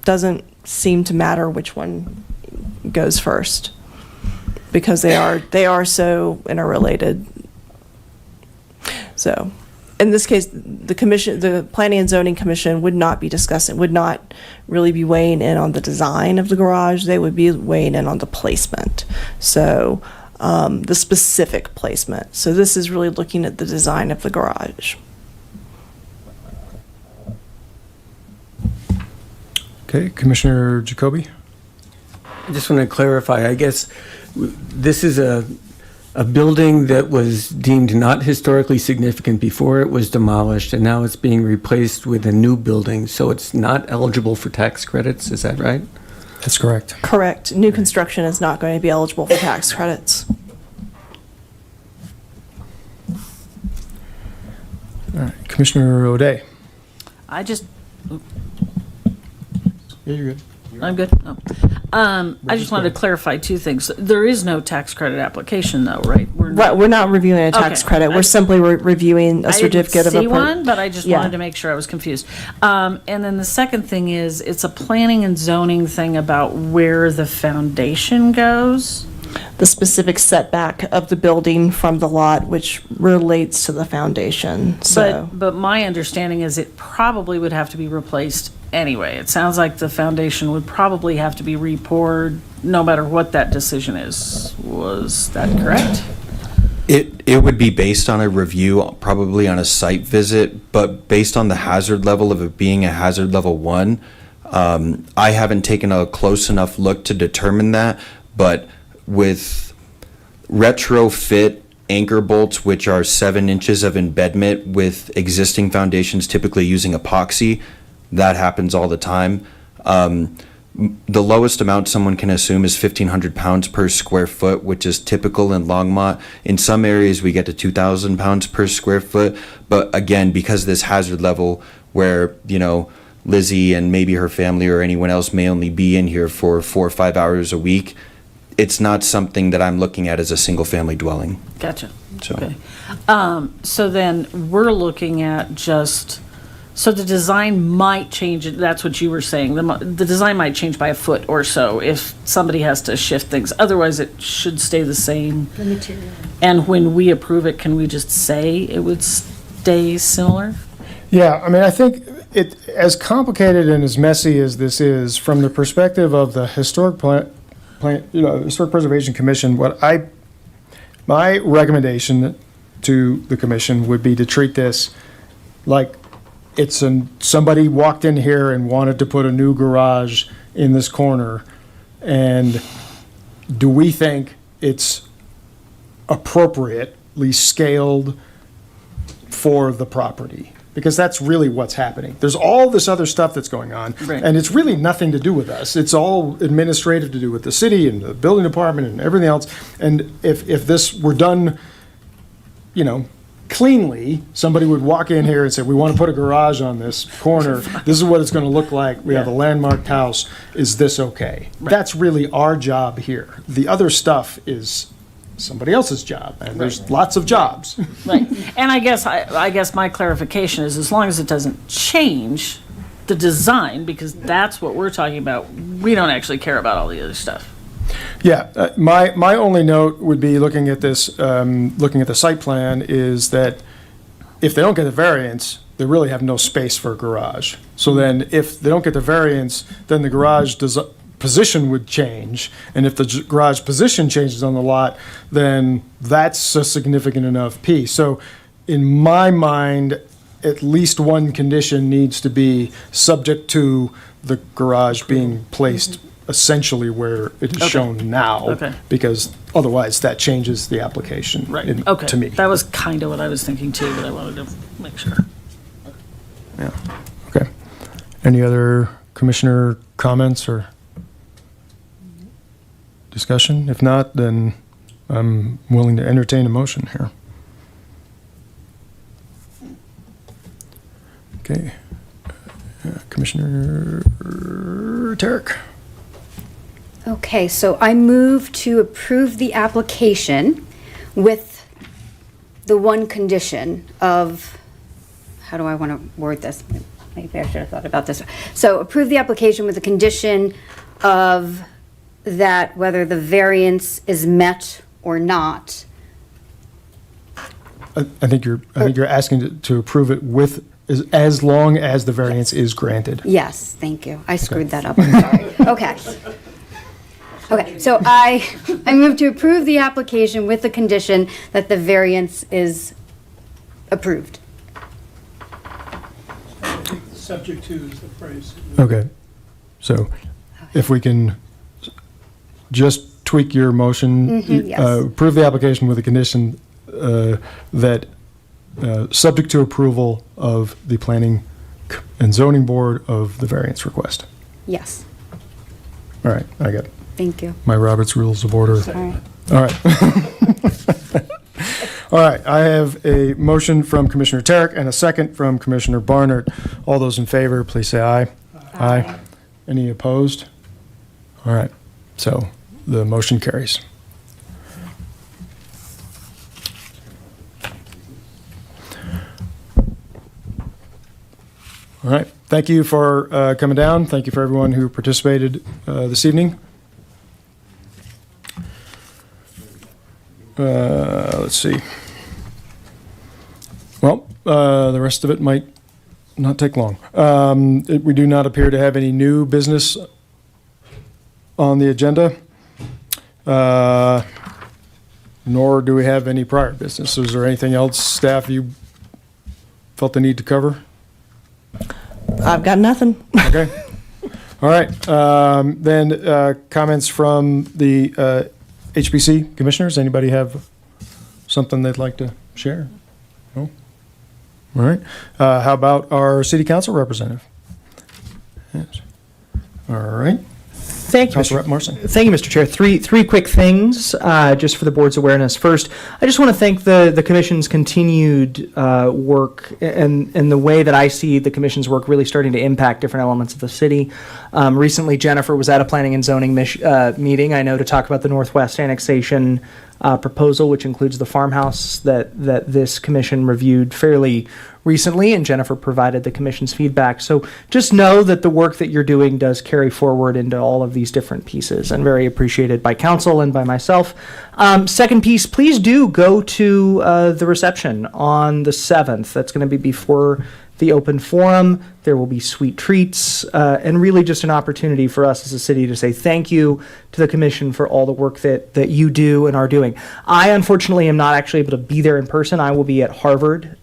doesn't seem to matter which one goes first, because they are so interrelated. So in this case, the Planning and Zoning Commission would not really be weighing in on the design of the garage. They would be weighing in on the placement. So the specific placement. So this is really looking at the design of the garage. Okay, Commissioner Jacoby? I just want to clarify, I guess this is a building that was deemed not historically significant before it was demolished, and now it's being replaced with a new building, so it's not eligible for tax credits, is that right? That's correct. Correct. New construction is not going to be eligible for tax credits. All right, Commissioner O'Day? I just, Yeah, you're good. I'm good. Oh. I just wanted to clarify two things. There is no tax credit application though, right? We're not reviewing a tax Okay. credit. We're simply reviewing a certificate of I didn't see approval. one, but I just Yeah. wanted to make sure I was confused. And then the second thing is, it's a planning and zoning thing about where the foundation goes. The specific setback of the building from the lot, which relates to the foundation. So But my understanding is it probably would have to be replaced anyway. It sounds like the foundation would probably have to be re-poured, no matter what that decision is. Was that correct? It would be based on a review, probably on a site visit, but based on the hazard level of it being a hazard level 1, I haven't taken a close enough look to determine that, but with retrofit anchor bolts, which are 7 inches of embedment with existing foundations typically using epoxy, that happens all the time. The lowest amount someone can assume is 1,500 pounds per square foot, which is typical in Longmont. In some areas, we get to 2,000 pounds per square foot. But again, because of this hazard level where, Lizzie and maybe her family or anyone else may only be in here for 4 or 5 hours a week, it's not something that I'm looking at as a single family dwelling. Gotcha. So. Okay. So then we're looking at so the design might change, that's what you were saying, the design might change by a foot or so if somebody has to shift things. Otherwise, it should stay the same. The material. And when we approve it, can we just say it would stay similar? Yeah, I mean, I think as complicated and as messy as this is, from the perspective of the Historic Historic Preservation Commission, my recommendation to the commission would be to treat this like somebody walked in here and wanted to put a new garage in this corner, and do we think it's appropriately scaled for the property? Because that's really what's happening. There's all this other stuff that's going on, Right. and it's really nothing to do with us. It's all administrative to do with the city and the building department and everything else. And if this were done, cleanly, somebody would walk in here and say, we want to put a garage on this corner. This is what it's going to look like. We have a landmarked house. Is this okay? Right. That's really our job here. The other stuff is somebody else's job, and there's lots of jobs. Right. And I guess my clarification is, as long as it doesn't change the design, because that's what we're talking about, we don't actually care about all the other stuff. Yeah, my only note would be looking at this, looking at the site plan, is that if they don't get the variance, they really have no space for a garage. So then if they don't get the variance, then the garage position would change. And if the garage position changes on the lot, then that's a significant enough piece. So in my mind, at least one condition needs to be subject to the garage being placed essentially where it is shown now. Okay. Because otherwise that changes the application to me. That was kind of what I was thinking too, but I wanted to make sure. Yeah, okay. Any other commissioner comments or discussion? If not, then I'm willing to entertain a motion here. Okay. Commissioner Tarek. Okay, so I move to approve the application with the one condition of, how do I want to word this? Maybe I should have thought about this. So approve the application with the condition of that whether the variance is met or not. I think you're asking to approve it with, as long as the variance is granted. Yes, thank you. I screwed that up, I'm sorry. Okay. Okay, so I move to approve the application with the condition that the variance is approved. Subject to is the phrase. Okay. So if we can just tweak your motion, yes. Approve the application with the condition that subject to approval of the planning and zoning board of the variance request. Yes, All right, I got thank you. my Robert's Rules of Order. All right. All right. All right, I have a motion from Commissioner Tarek and a second from Commissioner Barnard. All those in favor, please say aye. Aye. Any opposed? All right, so the motion carries. All right, thank you for coming down. Thank you for everyone who participated this evening. Let's see. Well, the rest of it might not take long. We do not appear to have any new business on the agenda, nor do we have any prior business. Is there anything else, staff, you felt the need to cover? I've got nothing. Okay. All right. Then comments from the HPC commissioners. Anybody have something they'd like to share? No? All right. How about our city council representative? Yes. All right. Thank you, Councilor Marson. Thank you, Mr. Chair. Three quick things, just for the board's awareness. First, I just want to thank the commission's continued work and the way that I see the commission's work really starting to impact different elements of the city. Recently, Jennifer was at a planning and zoning meeting, I know, to talk about the Northwest annexation proposal, which includes the farmhouse that this commission reviewed fairly recently, and Jennifer provided the commission's feedback. So just know that the work that you're doing does carry forward into all of these different pieces, and very appreciated by council and by myself. Second piece, please do go to the reception on the 7th. That's going to be before the open forum. There will be sweet treats, and really just an opportunity for us as a city to say thank you to the commission for all the work that you do and are doing. I, unfortunately, am not actually able to be there in person. I will be at Harvard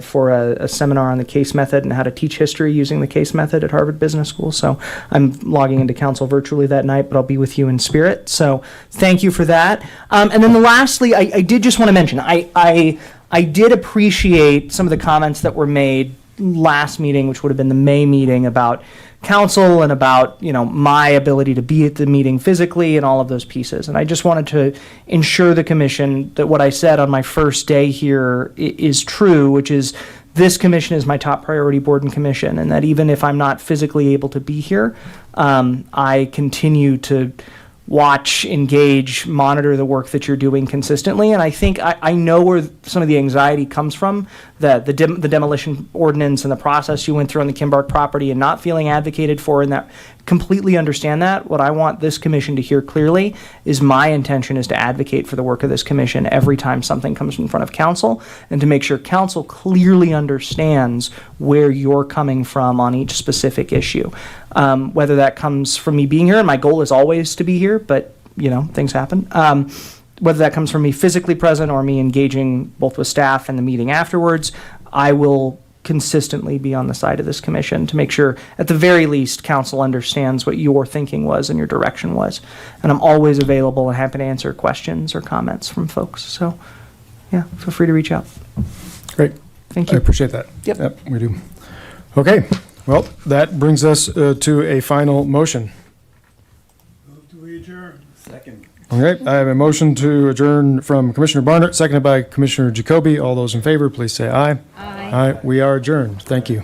for a seminar on the case method and how to teach history using the case method at Harvard Business School. So I'm logging into council virtually that night, but I'll be with you in spirit. So thank you for that. And then lastly, I did just want to mention, I did appreciate some of the comments that were made last meeting, which would have been the May meeting, about council and about, my ability to be at the meeting physically and all of those pieces. And I just wanted to ensure the commission that what I said on my first day here is true, which is this commission is my top priority board and commission, and that even if I'm not physically able to be here, I continue to watch, engage, monitor the work that you're doing consistently. And I think I know where some of the anxiety comes from, the demolition ordinance and the process you went through on the Kimbark property and not feeling advocated for, and that completely understand that. What I want this commission to hear clearly is my intention is to advocate for the work of this commission every time something comes in front of council, and to make sure council clearly understands where you're coming from on each specific issue. Whether that comes from me being here, and my goal is always to be here, but things happen. Whether that comes from me physically present or me engaging both with staff and the meeting afterwards, I will consistently be on the side of this commission to make sure, at the very least, council understands what your thinking was and your direction was. And I'm always available and happy to answer questions or comments from folks. So, yeah, feel free to reach out. Great. Thank you. I appreciate that. Yep. We do. Okay. Well, that brings us to a final motion. Move to adjourn. Second. Okay, I have a motion to adjourn from Commissioner Barnard, seconded by Commissioner Jacoby. All those in favor, please say aye. Aye. Aye. We are adjourned. Thank you.